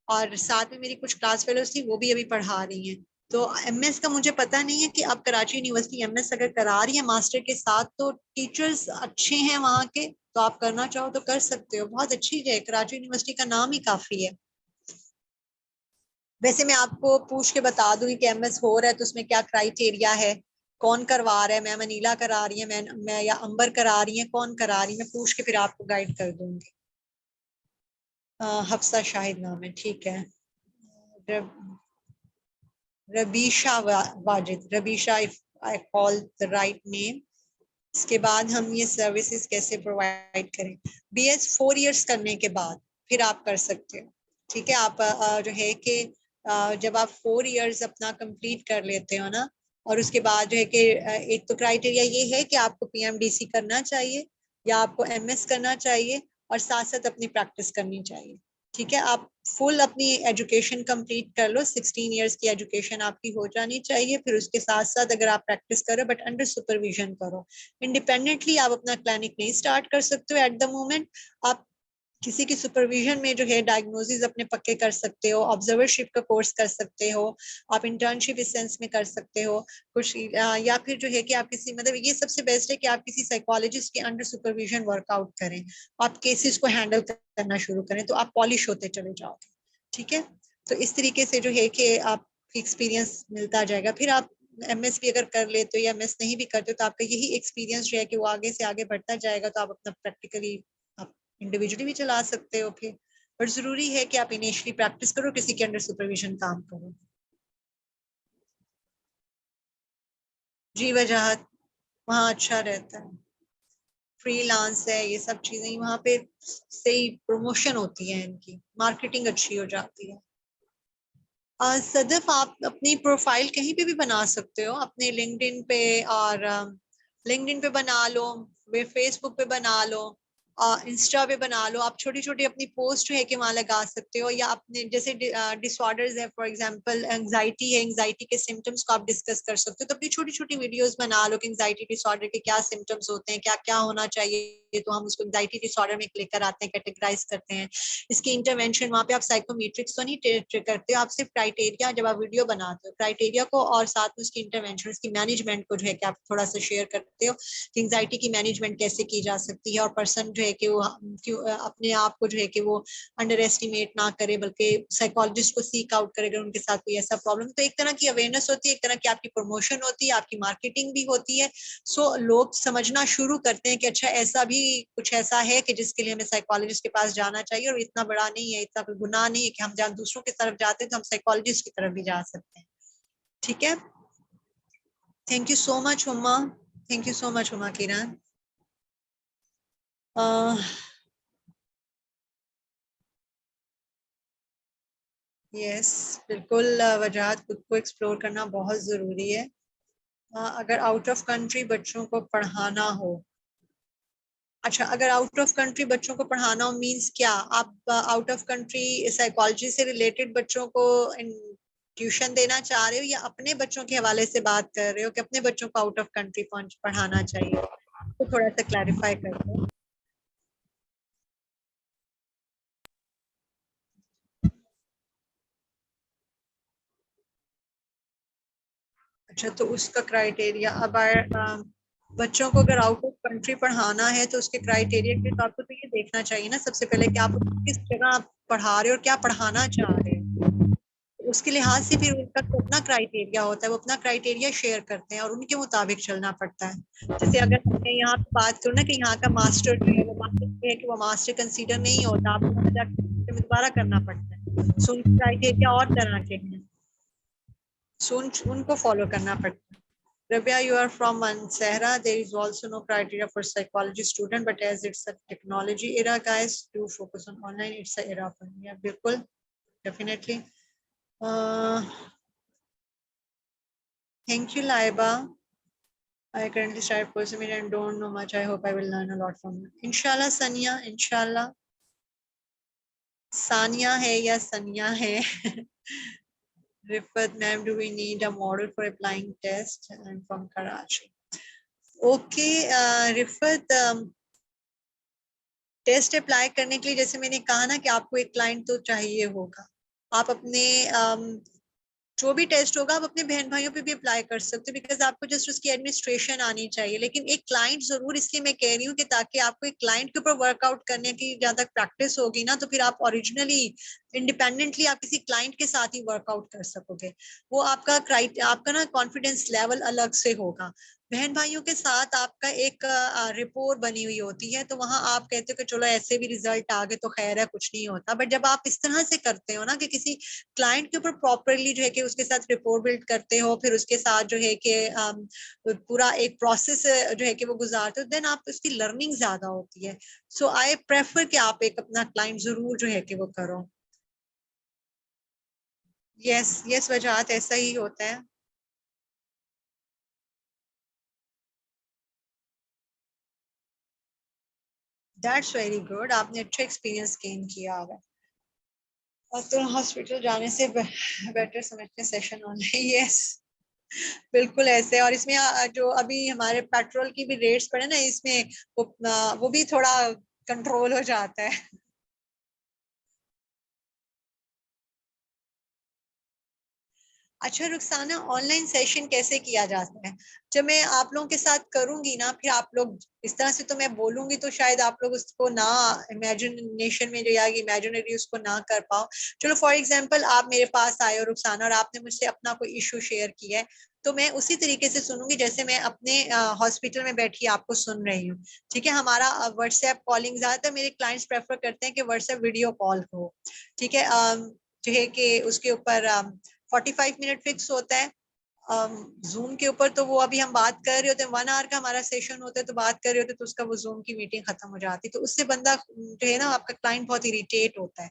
और साथ में मेरी कुछ क्लास फेलोज थी वो भी अभी पढ़ा रही हैं। तो MS का मुझे पता नहीं है कि अब कराची यूनिवर्सिटी MS अगर करा रही है मास्टर के साथ तो टीचर्स अच्छे हैं वहाँ के, तो आप करना चाहो तो कर सकते हो, बहुत अच्छी है। कराची यूनिवर्सिटी का नाम ही काफी है। वैसे मैं आपको पूछ के बता दूंगी कि MS हो रहा है तो उसमें क्या क्राइटेरिया है, कौन करवा रहा है, मैम अनीला करा रही है, मैं या अंबर करा रही है, कौन करा रही है, मैं पूछ के फिर आपको गाइड कर दूंगी। हफ्सा शाहिद नाम है, ठीक है। Rabisha Wajid, Rabisha, if I call the right name. इसके बाद हम ये सर्विसेज कैसे प्रोवाइड करें? BS 4 इयर्स करने के बाद फिर आप कर सकते हो, ठीक है। आप जो है कि जब आप 4 इयर्स अपना कंप्लीट कर लेते हो ना, और उसके बाद जो है कि एक तो क्राइटेरिया ये है कि आपको PMDC करना चाहिए या आपको MS करना चाहिए, और साथ साथ अपनी प्रैक्टिस करनी चाहिए, ठीक है। आप फुल अपनी एजुकेशन कंप्लीट कर लो, 16 इयर्स की एजुकेशन आपकी हो जानी चाहिए। फिर उसके साथ साथ अगर आप प्रैक्टिस करो बट अंडर सुपरविजन करो, इंडिपेंडेंटली आप अपना क्लिनिक नहीं स्टार्ट कर सकते हो एट द मोमेंट। आप किसी की सुपरविजन में जो है डायग्नोसिस अपने पक्के कर सकते हो, ऑब्जर्वरशिप का कोर्स कर सकते हो, आप इंटर्नशिप इस सेंस में कर सकते हो कुछ, या फिर जो है कि आप किसी, मतलब ये सबसे बेस्ट है कि आप किसी साइकोलॉजिस्ट के अंडर सुपरविजन वर्कआउट करें, आप केसेस को हैंडल करना शुरू करें, तो आप पॉलिश होते चले जाओगे, ठीक है। तो इस तरीके से जो है कि आप एक्सपीरियंस मिलता जाएगा। फिर आप MS भी अगर कर लेते हो या MS नहीं भी करते हो, तो आपका यही एक्सपीरियंस जो है कि वो आगे से आगे बढ़ता जाएगा, तो आप अपना प्रैक्टिकली आप इंडिविजुअली भी चला सकते हो फिर। पर जरूरी है कि आप इनिशियली प्रैक्टिस करो, किसी के अंडर सुपरविजन काम करो। जी वजाहत वहाँ अच्छा रहता है, फ्रीलांस है, ये सब चीजें वहाँ पे सही प्रमोशन होती है, इनकी मार्केटिंग अच्छी हो जाती है। सदफ, आप अपनी प्रोफाइल कहीं पे भी बना सकते हो, अपने लिंक्डइन पे, और लिंक्डइन पे बना लो, वे फेसबुक पे बना लो, इंस्टा पे बना लो। आप छोटी छोटी अपनी पोस्ट जो है कि वहां लगा सकते हो, या अपने जैसे डिसऑर्डर्स है, फॉर एग्जांपल एंजाइटी है, एंजाइटी के सिम्टम्स को आप डिस्कस कर सकते हो। तो अपनी छोटी छोटी वीडियोस बना लो कि एंजाइटी डिसऑर्डर के क्या सिम्टम्स होते हैं, क्या क्या होना चाहिए, तो हम उसको एंजाइटी डिसऑर्डर में लेकर आते हैं, कैटेगराइज करते हैं इसकी इंटरवेंशन। वहाँ पे आप साइकोमेट्रिक्स तो नहीं करते हो, आप सिर्फ क्राइटेरिया, जब आप वीडियो बनाते हो क्राइटेरिया को और साथ में उसकी इंटरवेंशन, उसकी मैनेजमेंट को जो है कि आप थोड़ा सा शेयर करते हो कि एंजाइटी की मैनेजमेंट कैसे की जा सकती है, और पर्सन जो है कि वो अपने आप को जो है कि वो अंडर एस्टिमेट ना करे, बल्कि साइकोलॉजिस्ट को सीक आउट करे अगर उनके साथ कोई ऐसा प्रॉब्लम। तो एक तरह की अवेयरनेस होती है, एक तरह की आपकी प्रमोशन होती है, आपकी मार्केटिंग भी होती है। सो लोग समझना शुरू करते हैं कि अच्छा ऐसा भी कुछ ऐसा है कि जिसके लिए हमें साइकोलॉजिस्ट के पास जाना चाहिए, और इतना बड़ा नहीं है, इतना कोई गुनाह नहीं है कि हम जहाँ दूसरों की तरफ जाते हैं तो हम साइकोलॉजिस्ट की तरफ भी जा सकते हैं, ठीक है। Thank you so much Uma, thank you so much Uma Kiran. Yes, बिल्कुल, वजाहत खुद को एक्सप्लोर करना बहुत जरूरी है। अगर आउट ऑफ कंट्री बच्चों को पढ़ाना हो, अच्छा, अगर आउट ऑफ कंट्री बच्चों को पढ़ाना हो मींस क्या, आप आउट ऑफ कंट्री साइकोलॉजी से रिलेटेड बच्चों को ट्यूशन देना चाह रहे हो, या अपने बच्चों के हवाले से बात कर रहे हो कि अपने बच्चों को आउट ऑफ कंट्री पढ़ाना चाहिए? तो थोड़ा सा क्लैरिफाई कर दो। अच्छा, तो उसका क्राइटेरिया अब बच्चों को अगर आउट ऑफ कंट्री पढ़ाना है तो उसके क्राइटेरिया के लिए तो आपको तो ये देखना चाहिए ना सबसे पहले कि आप किस जगह आप पढ़ा रहे हो और क्या पढ़ाना चाह रहे हो। उसके लिहाज से फिर उनका तो अपना क्राइटेरिया होता है, वो अपना क्राइटेरिया शेयर करते हैं और उनके मुताबिक चलना पड़ता है। जैसे अगर हमने यहाँ पे बात करो ना कि यहाँ का मास्टर जो है वो मास्टर है कि वो मास्टर कंसीडर नहीं होता, आपको वहाँ जाकर दोबारा करना पड़ता है। सो उनके क्राइटेरिया और तरह के हैं, सो उनको फॉलो करना पड़ता है। Rabia, you are from Mansehra. There is also no criteria for psychology student, but as it's a technology era, guys, do focus on online. It's a era for me. Yeah, bilkul, definitely. Uh, Thank you, Laiba. I currently started social media and don't know much. I hope I will learn a lot from you. Inshallah, Sania. Inshallah. Sania है या Sania है? Rifat, ma'am, do we need a model for applying test? I'm from Karachi. Okay, Rifat, test apply करने के लिए जैसे मैंने कहा ना कि आपको एक क्लाइंट तो चाहिए होगा। आप अपने जो भी टेस्ट होगा आप अपने बहन भाइयों पे भी अप्लाई कर सकते हो, बिकॉज आपको जस्ट उसकी एडमिनिस्ट्रेशन आनी चाहिए। लेकिन एक क्लाइंट जरूर इसलिए मैं कह रही हूँ कि ताकि आपको एक क्लाइंट के ऊपर वर्कआउट करने की जहां तक प्रैक्टिस होगी ना, तो फिर आप ओरिजिनली इंडिपेंडेंटली आप किसी क्लाइंट के साथ ही वर्कआउट कर सकोगे। वो आपका ना कॉन्फिडेंस लेवल अलग से होगा। बहन भाइयों के साथ आपका एक रिपोर्ट बनी हुई होती है, तो वहां आप कहते हो कि चलो ऐसे भी रिजल्ट आ गए तो खैर है, कुछ नहीं होता। बट जब आप इस तरह से करते हो ना कि किसी क्लाइंट के ऊपर प्रॉपरली जो है कि उसके साथ रिपोर्ट बिल्ड करते हो, फिर उसके साथ जो है कि पूरा एक प्रोसेस जो है कि वो गुजारते हो, देन आप उसकी लर्निंग ज्यादा होती है। सो आई प्रेफर कि आप एक अपना क्लाइंट जरूर जो है कि वो करो। यस यस, वजह ऐसा ही होता है। दैट्स वेरी गुड, आपने अच्छा एक्सपीरियंस गेन किया होगा। और तो हॉस्पिटल जाने से बेटर समझते सेशन ऑनलाइन। यस, बिल्कुल ऐसे। और इसमें जो अभी हमारे पेट्रोल की भी रेट्स पड़े ना, इसमें वो भी थोड़ा कंट्रोल हो जाता है। अच्छा रुखसाना, ऑनलाइन सेशन कैसे किया जाता है? जब मैं आप लोगों के साथ करूंगी ना, फिर आप लोग इस तरह से तो मैं बोलूंगी तो शायद आप लोग उसको ना इमेजिनेशन में जो या इमेजिनरी उसको ना कर पाओ। चलो फॉर एग्जांपल आप मेरे पास आए हो रुखसाना, और आपने मुझसे अपना कोई इशू शेयर किया है, तो मैं उसी तरीके से सुनूंगी जैसे मैं अपने हॉस्पिटल में बैठी आपको सुन रही हूँ। ठीक है, हमारा व्हाट्सएप कॉलिंग, ज्यादातर मेरे क्लाइंट्स प्रेफर करते हैं कि व्हाट्सएप वीडियो कॉल हो। ठीक है, जो है कि उसके ऊपर 45 मिनट फिक्स होता है। जूम के ऊपर तो वो अभी हम बात कर रहे होते हैं, 1 आवर का हमारा सेशन होता है, तो बात कर रहे होते हैं, तो उसका वो जूम की मीटिंग खत्म हो जाती है, तो उससे बंदा जो है ना, आपका क्लाइंट बहुत इरिटेट होता है।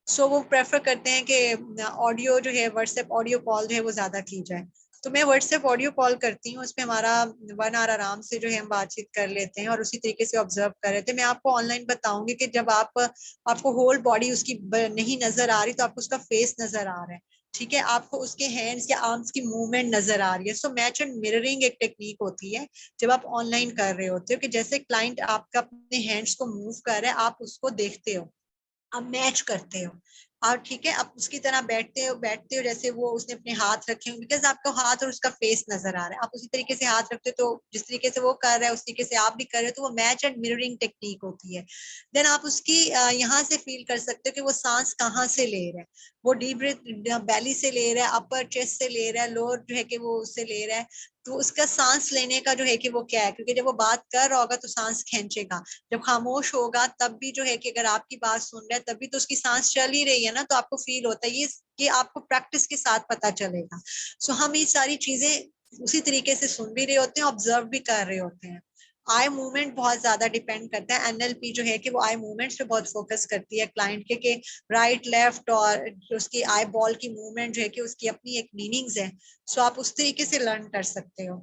सो वो प्रेफर करते हैं कि ऑडियो जो है, व्हाट्सएप ऑडियो कॉल जो है वो ज्यादा की जाए। तो मैं व्हाट्सएप ऑडियो कॉल करती हूँ, उसमें हमारा 1 आवर आराम से जो है हम बातचीत कर लेते हैं, और उसी तरीके से ऑब्जर्व कर रहे थे। मैं आपको ऑनलाइन बताऊंगी कि जब आपको होल बॉडी उसकी नहीं नजर आ रही, तो आपको उसका फेस नजर आ रहा है। ठीक है, आपको उसके हैंड्स या आर्म्स की मूवमेंट नजर आ रही है। सो मैच एंड मिररिंग एक टेक्निक होती है जब आप ऑनलाइन कर रहे होते हो, कि जैसे क्लाइंट आपका अपने हैंड्स को मूव कर रहा है, आप उसको देखते हो, आप मैच करते हो। और ठीक है, आप उसकी तरह बैठते हो जैसे वो उसने अपने हाथ रखे हों, बिकॉज आपका हाथ और उसका फेस नजर आ रहा है, आप उसी तरीके से हाथ रखते हो, तो जिस तरीके से वो कर रहा है उस तरीके से आप भी कर रहे हो, तो वो मैच एंड मिररिंग टेक्निक होती है। देन आप उसकी यहाँ से फील कर सकते हो कि वो सांस कहाँ से ले रहा है। वो डीप ब्रीथ बेली से ले रहा है, अपर चेस्ट से ले रहा है, लोअर जो है कि वो उससे ले रहा है। तो उसका सांस लेने का जो है कि वो क्या है, क्योंकि जब वो बात कर रहा होगा तो सांस खींचेगा, जब खामोश होगा तब भी जो है कि अगर आपकी बात सुन रहा है तब भी तो उसकी सांस चल ही रही है ना, तो आपको फील होता है ये आपको प्रैक्टिस के साथ पता चलेगा। सो हम ये सारी चीजें उसी तरीके से सुन भी रहे होते हैं, ऑब्जर्व भी कर रहे होते हैं। आई मूवमेंट बहुत ज्यादा डिपेंड करता है, एनएलपी जो है कि वो आई मूवमेंट्स पे बहुत फोकस करती है क्लाइंट के राइट लेफ्ट, और जो उसकी आई बॉल की मूवमेंट जो है कि उसकी अपनी एक मीनिंग्स है। सो आप उस तरीके से लर्न कर सकते हो।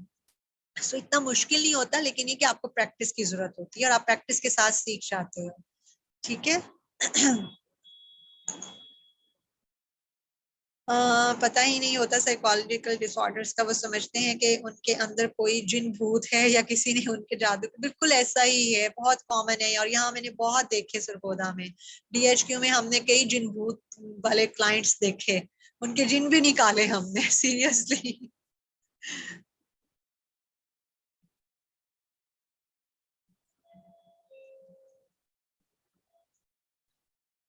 सो इतना मुश्किल नहीं होता, लेकिन ये कि आपको प्रैक्टिस की जरूरत होती है, और आप प्रैक्टिस के साथ सीख जाते हो। ठीक है। पता ही नहीं होता साइकोलॉजिकल डिसऑर्डर्स का, वो समझते हैं कि उनके अंदर कोई जिन भूत है या किसी ने उनके जादू, बिल्कुल ऐसा ही है, बहुत कॉमन है। और यहाँ मैंने बहुत देखे सरगोदा में, डीएचक्यू में हमने कई जिन भूत वाले क्लाइंट्स देखे, उनके जिन भी निकाले हमने सीरियसली।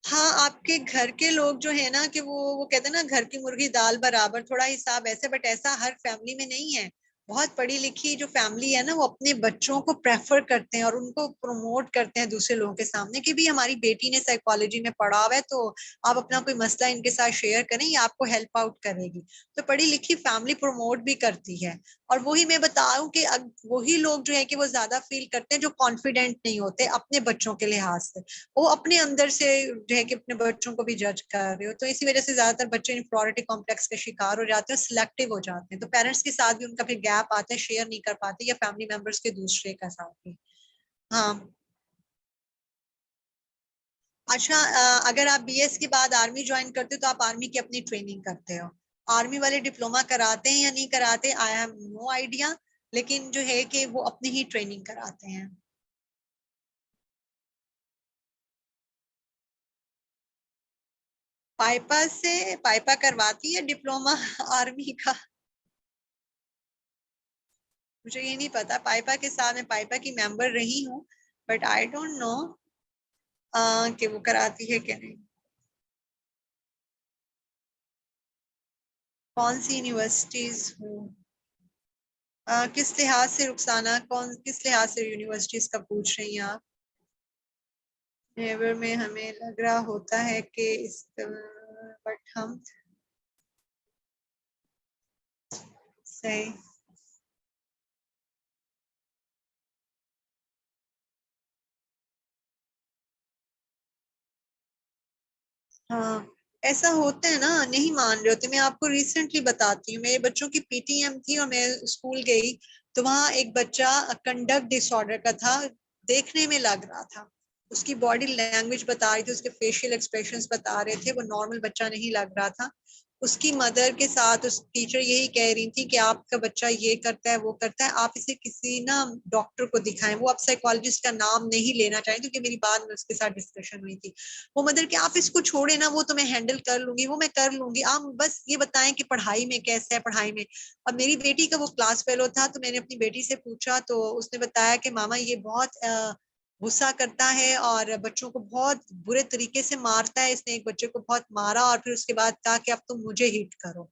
हाँ, आपके घर के लोग जो है ना कि वो कहते हैं ना, घर की मुर्गी दाल बराबर, थोड़ा हिसाब ऐसे, बट ऐसा हर फैमिली में नहीं है। बहुत पढ़ी लिखी जो फैमिली है ना, वो अपने बच्चों को प्रेफर करते हैं और उनको प्रमोट करते हैं दूसरे लोगों के सामने, कि भी हमारी बेटी ने साइकोलॉजी में पढ़ा हुआ है, तो आप अपना कोई मसला इनके साथ शेयर करें, ये आपको हेल्प आउट करेगी। तो पढ़ी लिखी फैमिली प्रमोट भी करती है। और वही मैं बताऊं कि वही लोग जो है कि वो ज्यादा फील करते हैं जो कॉन्फिडेंट नहीं होते अपने बच्चों के लिहाज से, वो अपने अंदर से जो है कि अपने बच्चों को भी जज कर रहे हो, तो इसी वजह से ज्यादातर बच्चे इंफियोरिटी कॉम्प्लेक्स के शिकार हो जाते हैं, सिलेक्टिव हो जाते हैं, तो पेरेंट्स के साथ भी उनका फिर गैप आता है, शेयर नहीं कर पाते, या फैमिली मेंबर्स के दूसरे का साथ भी। हाँ। अच्छा, अगर आप बीएस के बाद आर्मी ज्वाइन करते हो तो आप आर्मी की अपनी ट्रेनिंग करते हो। आर्मी वाले डिप्लोमा कराते हैं या नहीं कराते, आई हैव नो आइडिया, लेकिन जो है कि वो अपनी ही ट्रेनिंग कराते हैं। पाइपा से, पाइपा करवाती है डिप्लोमा आर्मी का? मुझे ये नहीं पता, पाइपा के साथ मैं पाइपा की मेंबर रही हूँ, बट आई डोंट नो कि वो कराती है कि नहीं। कौन सी यूनिवर्सिटीज हूँ? किस लिहाज से रुखसाना, किस लिहाज से यूनिवर्सिटीज का पूछ रही हैं आप? नेवर में हमें लग रहा होता है कि इस, बट हम सही। हाँ, ऐसा होता है ना, नहीं मान रहे होते। मैं आपको रिसेंटली बताती हूँ, मेरे बच्चों की पीटीएम थी और मैं स्कूल गई तो वहाँ एक बच्चा कंडक्ट डिसऑर्डर का था। देखने में लग रहा था, उसकी बॉडी लैंग्वेज बता रही थी, उसके फेशियल एक्सप्रेशंस बता रहे थे, वो नॉर्मल बच्चा नहीं लग रहा था। उसकी मदर के साथ उस टीचर यही कह रही थी कि आपका बच्चा ये करता है वो करता है, आप इसे किसी ना डॉक्टर को दिखाएं। वो आप साइकोलॉजिस्ट का नाम नहीं लेना चाहें क्योंकि मेरी बाद में उसके साथ डिस्कशन हुई थी। वो मदर कि आप इसको छोड़े ना, वो तो मैं हैंडल कर लूंगी, वो मैं कर लूंगी, आप बस ये बताएं कि पढ़ाई में कैसा है, पढ़ाई में। अब मेरी बेटी का वो क्लास फेलो था तो मैंने अपनी बेटी से पूछा तो उसने बताया कि मामा ये बहुत गुस्सा करता है और बच्चों को बहुत बुरे तरीके से मारता है। इसने एक बच्चे को बहुत मारा और फिर उसके बाद कहा कि अब तुम मुझे हिट करो,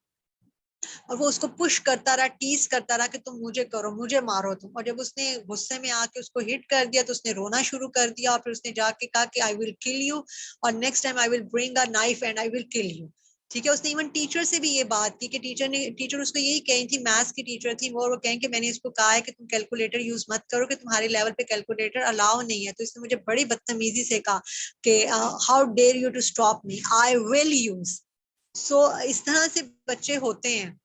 और वो उसको पुश करता रहा, टीज करता रहा कि तुम मुझे करो, मुझे मारो तुम। और जब उसने गुस्से में आके उसको हिट कर दिया तो उसने रोना शुरू कर दिया और फिर उसने जाके कहा कि आई विल किल यू, और next time I will bring a knife and I will kill you. ठीक है, उसने इवन टीचर से भी ये बात की कि टीचर उसको यही कही थी, मैथ्स की टीचर थी वो कहें कि मैंने इसको कहा है कि तुम कैलकुलेटर यूज मत करो, कि तुम्हारे लेवल पे कैलकुलेटर अलाउ नहीं है। तो इसने मुझे बड़ी बदतमीजी से कहा कि how dare you to stop me, I will use. So इस तरह से बच्चे होते हैं।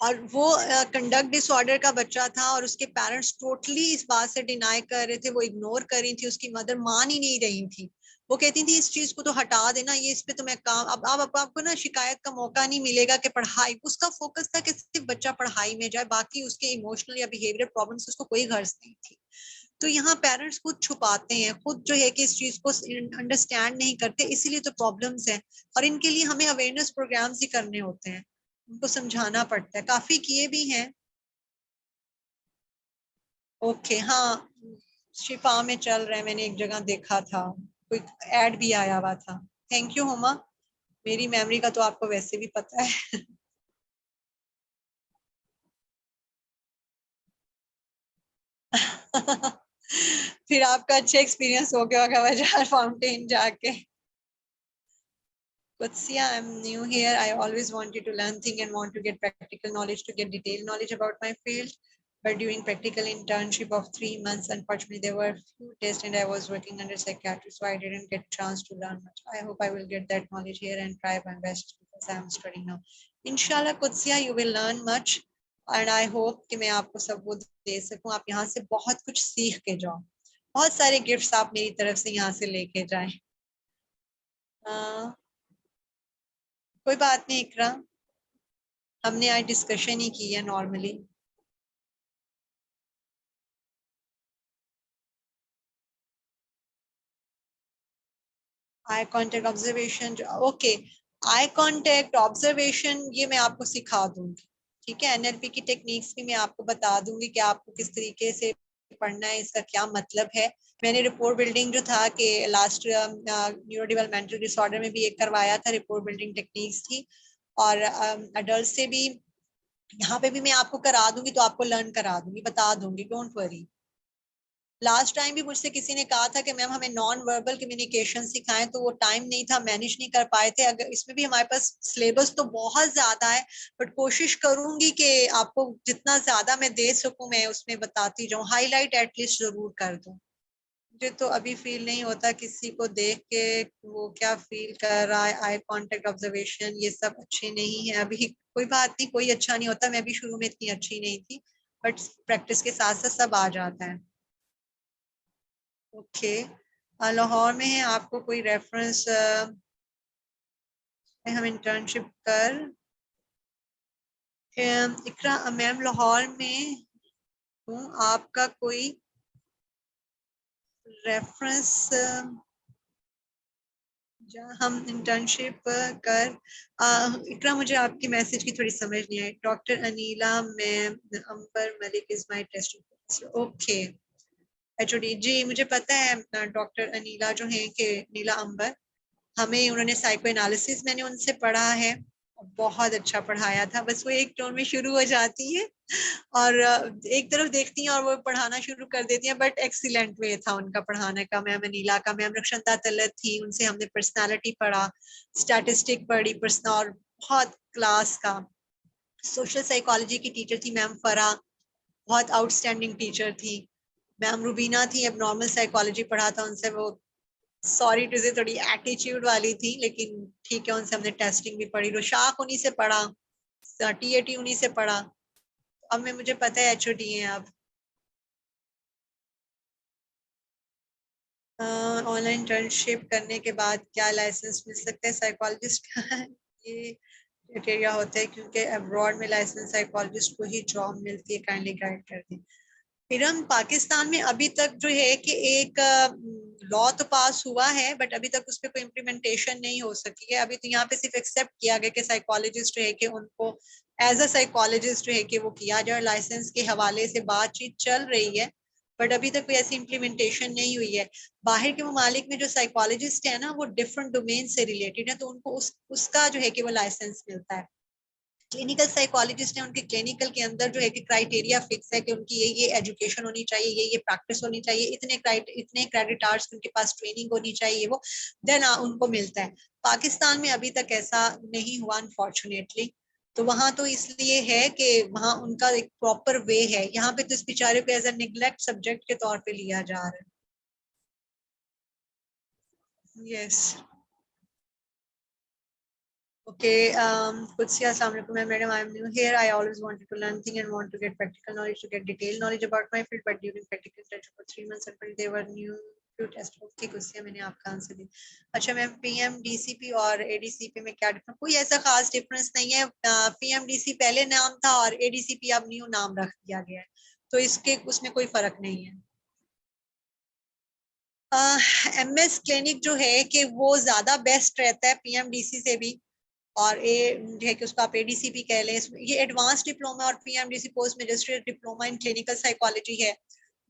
और वो कंडक्ट डिसऑर्डर का बच्चा था और उसके पेरेंट्स टोटली इस बात से डिनाई कर रहे थे, वो इग्नोर कर रही थी, उसकी मदर मान ही नहीं रही थी। वो कहती थी इस चीज को तो हटा देना, ये इस पे तो मैं काम, अब आपको ना शिकायत का मौका नहीं मिलेगा कि पढ़ाई, उसका फोकस था कि सिर्फ बच्चा पढ़ाई में जाए, बाकी उसके इमोशनल या बिहेवियर प्रॉब्लम्स उसको कोई गर्ज नहीं थी। तो यहाँ पेरेंट्स खुद छुपाते हैं, खुद जो है कि इस चीज को अंडरस्टैंड नहीं करते, इसीलिए तो प्रॉब्लम्स हैं। और इनके लिए हमें अवेयरनेस प्रोग्राम्स ही करने होते हैं, उनको समझाना पड़ता है, काफी किए भी हैं। ओके, हाँ, शिफा में चल रहा है, मैंने एक जगह देखा था, कोई एड भी आया हुआ था। थैंक यू हुमा, मेरी मेमोरी का तो आपको वैसे भी पता है। फिर आपका अच्छा एक्सपीरियंस हो गया होगा बाजार फाउंटेन जाके। Kutsia, I'm new here. I always wanted to learn things and want to get practical knowledge to get detailed knowledge about my field. But during practical internship of 3 months, unfortunately, there were few tests and I was working under psychiatry, so I didn't get chance to learn much. I hope I will get that knowledge here and try my best because I am studying now. Inshallah, Kutsia, you will learn much. And I hope कि मैं आपको सब वो दे सकूं, आप यहाँ से बहुत कुछ सीख के जाओ, बहुत सारे गिफ्ट्स आप मेरी तरफ से यहाँ से लेके जाएं। कोई बात नहीं इकरा, हमने आज डिस्कशन ही की है normally. Eye contact observation, okay, eye contact observation ये मैं आपको सिखा दूंगी। ठीक है, एनएलपी की टेक्निक्स भी मैं आपको बता दूंगी कि आपको किस तरीके से पढ़ना है, इसका क्या मतलब है। मैंने रिपोर्ट बिल्डिंग जो था कि लास्ट न्यूरो डेवलपमेंटल डिसऑर्डर में भी एक करवाया था, रिपोर्ट बिल्डिंग टेक्निक्स थी। और अडल्ट से भी यहाँ पे भी मैं आपको करा दूंगी, तो आपको लर्न करा दूंगी, बता दूंगी, डोंट वरी। लास्ट टाइम भी मुझसे किसी ने कहा था कि मैम हमें नॉन वर्बल कम्युनिकेशन सिखाएं, तो वो टाइम नहीं था, मैनेज नहीं कर पाए थे। अगर इसमें भी हमारे पास सिलेबस तो बहुत ज्यादा है, बट कोशिश करूंगी कि आपको जितना ज्यादा मैं दे सकूं मैं उसमें बताती जाऊं, हाईलाइट एटलीस्ट जरूर कर दूं। मुझे तो अभी फील नहीं होता किसी को देख के वो क्या फील कर रहा है, आई कांटेक्ट ऑब्जर्वेशन ये सब अच्छे नहीं है अभी। कोई बात नहीं, कोई अच्छा नहीं होता, मैं भी शुरू में इतनी अच्छी नहीं थी, बट प्रैक्टिस के साथ साथ सब आ जाता है। ओके, लाहौर में है, आपको कोई रेफरेंस, हम इंटर्नशिप कर, इकरा मैम लाहौर में हूँ, आपका कोई रेफरेंस जहाँ हम इंटर्नशिप कर, इकरा मुझे आपकी मैसेज की थोड़ी समझ नहीं आई। Doctor Aneela ma'am, Ambar Malik is my test. Okay, HOD ji, मुझे पता है डॉक्टर अनीला जो है कि नीला अंबर, हमें उन्होंने साइको एनालिसिस मैंने उनसे पढ़ा है। बहुत अच्छा पढ़ाया था, बस वो एक टोन में शुरू हो जाती है और एक तरफ देखती हैं और वो पढ़ाना शुरू कर देती हैं, बट एक्सीलेंट वे था उनका पढ़ाने का। मैम अनीला का, मैम रक्षंता तलत थी, उनसे हमने पर्सनालिटी पढ़ा, स्टैटिस्टिक पढ़ी, पर्सनल, और बहुत क्लास का। सोशल साइकोलॉजी की टीचर थी मैम फरा, बहुत आउटस्टैंडिंग टीचर थी। मैम रुबीना थी, अब नॉर्मल साइकोलॉजी पढ़ा था उनसे, वो सॉरी टू से थोड़ी एटीट्यूड वाली थी, लेकिन ठीक है, उनसे हमने टेस्टिंग भी पढ़ी। रोशाक उन्हीं से पढ़ा, टीएटी उन्हीं से पढ़ा। अब मैं, मुझे पता है एचओडी हैं आप। ऑनलाइन इंटर्नशिप करने के बाद क्या लाइसेंस मिल सकता है साइकोलॉजिस्ट का? ये क्राइटेरिया होता है क्योंकि अब्रॉड में लाइसेंस साइकोलॉजिस्ट को ही जॉब मिलती है, काइंडली गाइड कर दें। फिर हम पाकिस्तान में अभी तक जो है कि एक लॉ तो पास हुआ है, बट अभी तक उस पर कोई इम्प्लीमेंटेशन नहीं हो सकी है। अभी तो यहाँ पे सिर्फ एक्सेप्ट किया गया कि साइकोलॉजिस्ट जो है कि उनको एज अ साइकोलॉजिस्ट जो है कि वो किया जाए, लाइसेंस के हवाले से बातचीत चल रही है, बट अभी तक कोई ऐसी इम्प्लीमेंटेशन नहीं हुई है। बाहर के ममालिक में जो साइकोलॉजिस्ट है ना, वो डिफरेंट डोमेन से रिलेटेड है, तो उनको उसका जो है कि वो लाइसेंस मिलता है। क्लिनिकल साइकोलॉजिस्ट है, उनके क्लिनिकल के अंदर जो है कि क्राइटेरिया फिक्स है कि उनकी ये एजुकेशन होनी चाहिए, ये प्रैक्टिस होनी चाहिए, इतने क्रेडिट आवर्स उनके पास ट्रेनिंग होनी चाहिए, वो देन उनको मिलता है। पाकिस्तान में अभी तक ऐसा नहीं हुआ अनफॉर्चुनेटली। तो वहां तो इसलिए है कि वहां उनका एक प्रॉपर वे है, यहाँ पे तो इस बेचारे को एज अ निगलेक्ट सब्जेक्ट के तौर पे लिया जा रहा है। Yes. Okay, Kutsi, Assalamu alaikum, madam. I am new here. I always wanted to learn things and want to get practical knowledge, to get detailed knowledge about my field. But during practical internship for 3 months, until they were new to test. Okay, Kutsi, मैंने आपका answer the. अच्छा ma'am, पीएमडीसीपी और ADCP में क्या difference? कोई ऐसा खास difference नहीं है। पीएमडीसी पहले नाम था और एडीसीपी अब न्यू नाम रख दिया गया है, तो इसके उसमें कोई फर्क नहीं है। एमएस क्लिनिक जो है कि वो ज्यादा बेस्ट रहता है पीएमडीसी से भी, और ए है कि उसको आप एडीसीपी कह लें। ये एडवांस डिप्लोमा और PMDC post magistrate diploma in clinical psychology है।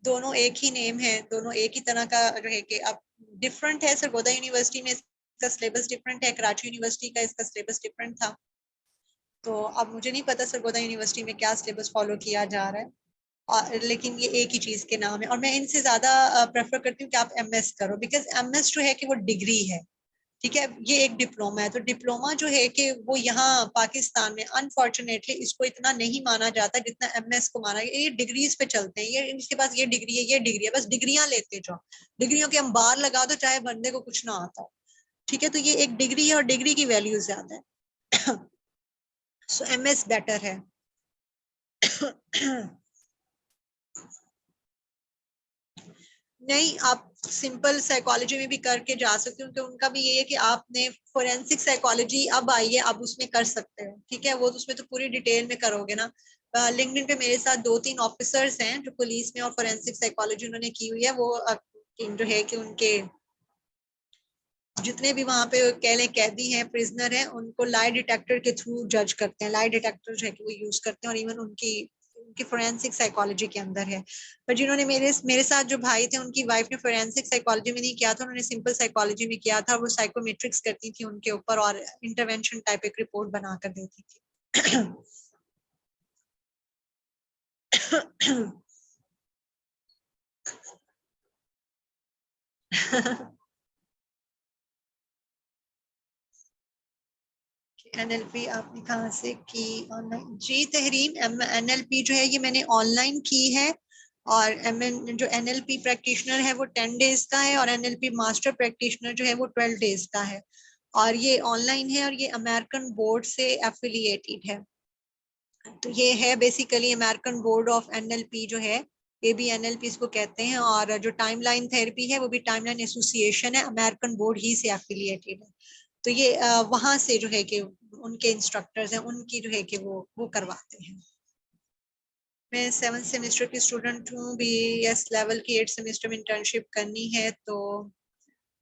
दोनों एक ही नेम है, दोनों एक ही तरह का जो है कि अब डिफरेंट है। सरगोदा यूनिवर्सिटी में इसका सिलेबस डिफरेंट है, कराची यूनिवर्सिटी का इसका सिलेबस डिफरेंट था। तो अब मुझे नहीं पता सरगोदा यूनिवर्सिटी में क्या सिलेबस फॉलो किया जा रहा है, लेकिन ये एक ही चीज के नाम है। और मैं इनसे ज्यादा प्रेफर करती हूँ कि आप एमएस करो, बिकॉज एमएस जो है कि वो डिग्री है, ठीक है, ये एक डिप्लोमा है। तो डिप्लोमा जो है कि वो यहाँ पाकिस्तान में अनफॉर्चुनेटली इसको इतना नहीं माना जाता जितना एमएस को माना। ये डिग्रीज पे चलते हैं, ये इसके पास ये डिग्री है, ये डिग्री है, बस डिग्रियां लेते जाओ, डिग्रियों के हम बार लगा दो चाहे बंदे को कुछ ना आता हो। ठीक है, तो ये एक डिग्री है और डिग्री की वैल्यू ज्यादा है। सो एमएस बेटर है। नहीं, आप सिंपल साइकोलॉजी में भी करके जा सकते हो, क्योंकि उनका भी ये है कि आपने फोरेंसिक साइकोलॉजी अब आई है, अब उसमें कर सकते हो। ठीक है, वो तो उसमें तो पूरी डिटेल में करोगे ना। लिंक्डइन पे मेरे साथ 2-3 ऑफिसर्स हैं जो पुलिस में और फोरेंसिक साइकोलॉजी उन्होंने की हुई है। वो जो है कि उनके जितने भी वहां पे कह लें कैदी हैं, प्रिजनर हैं, उनको लाई डिटेक्टर के थ्रू जज करते हैं। लाई डिटेक्टर जो है कि वो यूज करते हैं, और इवन उनकी उनकी फोरेंसिक साइकोलॉजी के अंदर है। पर जिन्होंने मेरे मेरे साथ जो भाई थे, उनकी वाइफ ने फोरेंसिक साइकोलॉजी में नहीं किया था, उन्होंने सिंपल साइकोलॉजी में किया था। वो साइकोमेट्रिक्स करती थी उनके ऊपर और इंटरवेंशन टाइप एक रिपोर्ट बना कर देती थी। एनएलपी आपने कहाँ से की? ऑनलाइन जी तहरीम। एनएलपी जो है ये मैंने ऑनलाइन की है, और एमएन जो एनएलपी प्रैक्टिशनर है वो 10 डेज का है, और एनएलपी मास्टर प्रैक्टिशनर जो है वो 12 डेज का है। और ये ऑनलाइन है, और ये अमेरिकन बोर्ड से एफिलिएटेड है। तो ये है basically American board of NLP जो है, ये भी एनएलपी इसको कहते हैं। और जो टाइमलाइन थेरेपी है वो भी टाइमलाइन एसोसिएशन है, अमेरिकन बोर्ड ही से एफिलिएटेड है। तो ये वहां से जो है कि उनके इंस्ट्रक्टर्स हैं, उनकी जो है कि वो करवाते हैं। मैं 7th सेमेस्टर की स्टूडेंट हूँ, बी एस लेवल की 8th सेमेस्टर में इंटर्नशिप करनी है। तो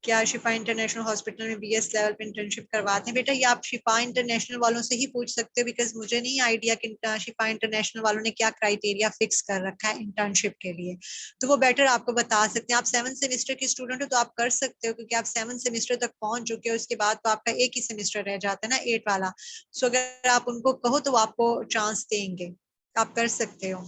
क्या शिफा इंटरनेशनल हॉस्पिटल में बीएस लेवल पे इंटर्नशिप करवाते हैं? बेटा ये आप शिफा इंटरनेशनल वालों से ही पूछ सकते हो, बिकॉज मुझे नहीं आइडिया कि शिफा इंटरनेशनल वालों ने क्या क्राइटेरिया फिक्स कर रखा है इंटर्नशिप के लिए। तो वो बेटर आपको बता सकते हैं। आप 7th सेमेस्टर की स्टूडेंट हो तो आप कर सकते हो, क्योंकि आप 7th सेमेस्टर तक पहुंच चुके हो। उसके बाद तो आपका एक ही सेमेस्टर रह जाता है ना, 8 वाला। सो अगर आप उनको कहो तो वो आपको चांस देंगे, आप कर सकते हो।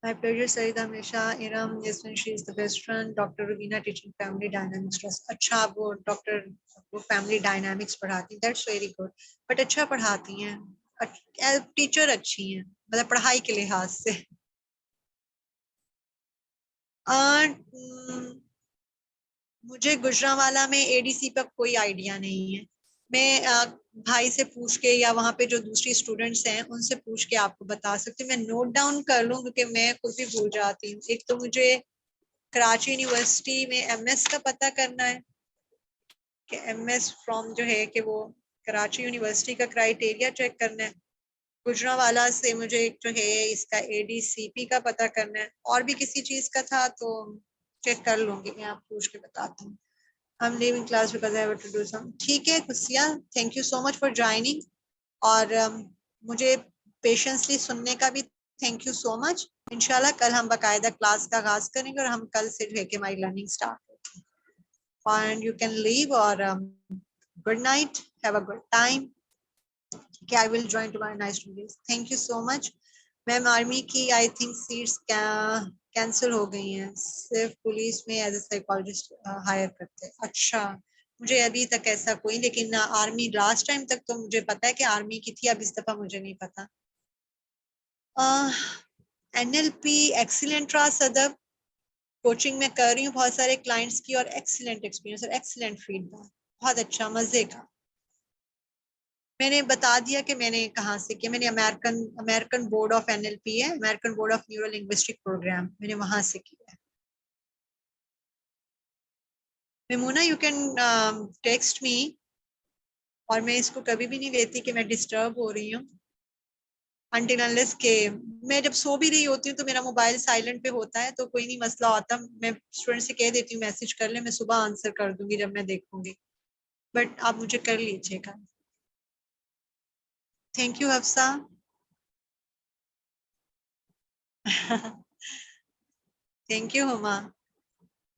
My pleasure, Saeed Hamisha. Iram, Yasmin, she is the best friend. Dr. Rubina teaching family dynamics to us. अच्छा वो डॉक्टर वो फैमिली डायनामिक्स पढ़ाती हैं, दैट्स वेरी गुड। बट अच्छा पढ़ाती हैं, टीचर अच्छी हैं, मतलब पढ़ाई के लिहाज से। मुझे गुजरांवाला में एडीसी पर कोई आइडिया नहीं है। मैं भाई से पूछ के या वहाँ पे जो दूसरी स्टूडेंट्स हैं उनसे पूछ के आपको बता सकती हूँ। मैं नोट डाउन कर लूँ, क्योंकि मैं खुद भी भूल जाती हूँ। एक तो मुझे कराची यूनिवर्सिटी में एमएस का पता करना है कि एमएस फ्रॉम जो है कि वो कराची यूनिवर्सिटी का क्राइटेरिया चेक करना है। गुजरांवाला से मुझे एक जो है इसका एडीसीपी का पता करना है। और भी किसी चीज का था तो चेक कर लूंगी, मैं आप पूछ के बताती हूँ। I'm leaving class because I have to do some. ठीक है कुसिया, thank you so much for joining. और मुझे पेशेंसली सुनने का भी थैंक यू सो मच। इंशाल्लाह कल हम बाकायदा क्लास का आगाज करेंगे और हम कल से जो है कि हमारी लर्निंग स्टार्ट होगी। And you can leave or good night, have a good time. Okay, I will join tomorrow. Nice to meet you. Thank you so much. Ma'am army की आई थिंक सीट्स कैंसिल हो गई हैं, सिर्फ police में as a psychologist higher करते हैं। अच्छा, मुझे अभी तक ऐसा कोई, लेकिन आर्मी लास्ट टाइम तक तो मुझे पता है कि आर्मी की थी, अब इस दफा मुझे नहीं पता। एनएलपी एक्सीलेंट रहा सदब, कोचिंग में कर रही हूँ बहुत सारे क्लाइंट्स की, और एक्सीलेंट एक्सपीरियंस और एक्सीलेंट फीडबैक, बहुत अच्छा, मजे का। मैंने बता दिया कि मैंने कहाँ से किया। मैंने American American board of NLP है, American board of neuro linguistic program, मैंने वहां से किया है। Memoona you can text me, और मैं इसको कभी भी नहीं लेती कि मैं डिस्टर्ब हो रही हूँ, अनटिल अनलेस के मैं जब सो भी रही होती हूँ तो मेरा मोबाइल साइलेंट पे होता है, तो कोई नहीं मसला होता। मैं स्टूडेंट से कह देती हूँ मैसेज कर ले, मैं सुबह आंसर कर दूंगी जब मैं देखूंगी, बट आप मुझे कर लीजिएगा। Thank you Hafsa. Thank you Huma.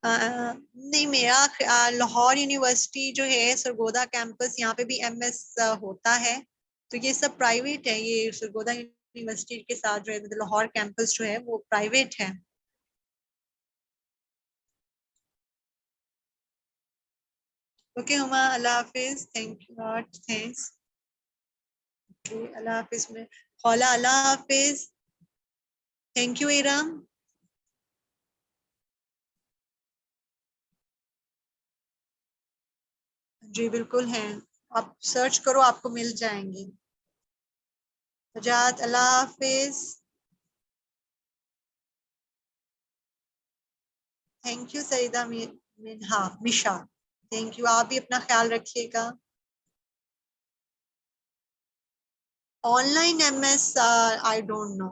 नहीं, मेरा लाहौर यूनिवर्सिटी जो है सरगोदा कैंपस, यहाँ पे भी एमएस होता है। तो ये सब प्राइवेट है, ये सरगोदा यूनिवर्सिटी के साथ जो है मतलब लाहौर कैंपस जो है वो प्राइवेट है। ओके हुमा, अल्लाह हाफिज, thank you lot, thanks. Allah हाफिज में खौला, अल्लाह हाफिज, थैंक यू इरम। जी बिल्कुल है, आप सर्च करो आपको मिल जाएंगी। सजाद, अल्लाह हाफिज, thank you Saeeda Minha Misha, thank you. आप भी अपना ख्याल रखिएगा। Online MS I don't know,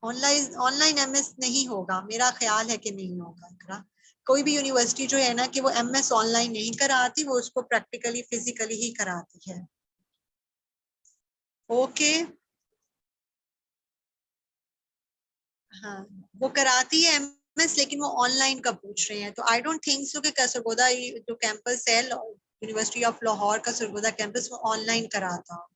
online online MS नहीं होगा, मेरा ख्याल है कि नहीं होगा इकरा। कोई भी यूनिवर्सिटी जो है ना कि वो एमएस ऑनलाइन नहीं कराती, वो उसको प्रैक्टिकली फिजिकली ही कराती है। ओके, हाँ वो कराती है एमएस, लेकिन वो ऑनलाइन का पूछ रहे हैं। तो आई डोंट थिंक सो कि कसरगोदा जो कैंपस है यूनिवर्सिटी ऑफ लाहौर का सरगोदा कैंपस वो ऑनलाइन कराता।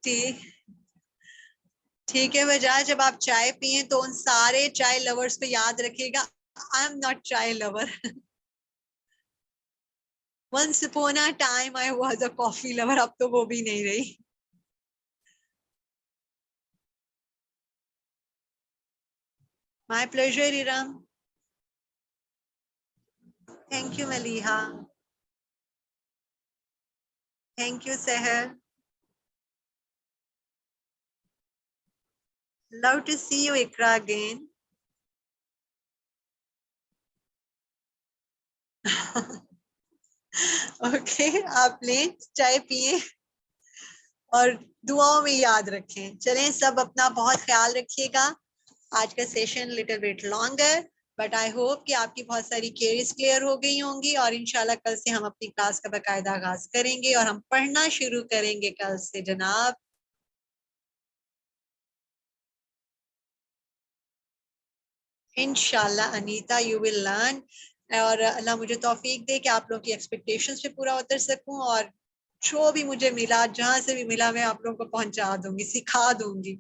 ठीक, ठीक है बजाय, जब आप चाय पिए तो उन सारे चाय लवर्स पे याद रखिएगा, I am not chai lover. Once upon a time I was a coffee lover, अब तो वो भी नहीं रही। My pleasure Iram, thank you Maliha, thank you Sehar, love to see you Iqra again. Okay, आप लें चाय पिए और दुआओं में याद रखें। चलें, सब अपना बहुत ख्याल रखिएगा। आज का session little bit longer, but I hope कि आपकी बहुत सारी क्वेरीज क्लियर हो गई होंगी और इंशाल्लाह कल से हम अपनी क्लास का बाकायदा आगाज करेंगे और हम पढ़ना शुरू करेंगे कल से जनाब। इंशाल्लाह अनीता, यू विल लर्न। और अल्लाह मुझे तौफीक दे कि आप लोगों की एक्सपेक्टेशंस पे पूरा उतर सकूं और जो भी मुझे मिला, जहां से भी मिला, मैं आप लोगों को पहुंचा दूंगी, सिखा दूंगी,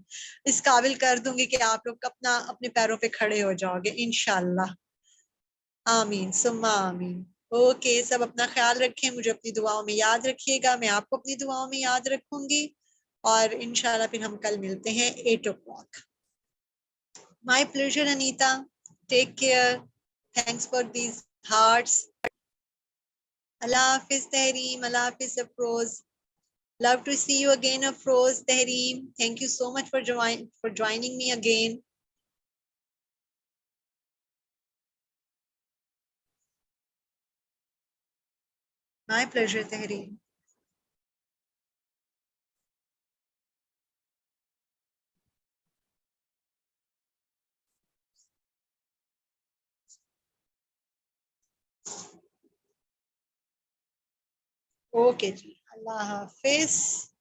इस काबिल कर दूंगी कि आप लोग अपना अपने पैरों पे खड़े हो जाओगे इंशाल्लाह। आमीन सुम्मा आमीन। ओके, सब अपना ख्याल रखें, मुझे अपनी दुआओं में याद रखिएगा, मैं आपको अपनी दुआओं में याद रखूंगी और इंशाल्लाह फिर हम कल मिलते हैं 8 o'clock। My pleasure Anita, take care, thanks for these hearts. अल्लाह हाफिज तहरीम, अल्लाह हाफिज Afroz. Love to see you again, Afroz, Tehreem. Thank you so much for joining me again. My pleasure, Tehreem. Okay, ji. Allah Hafiz.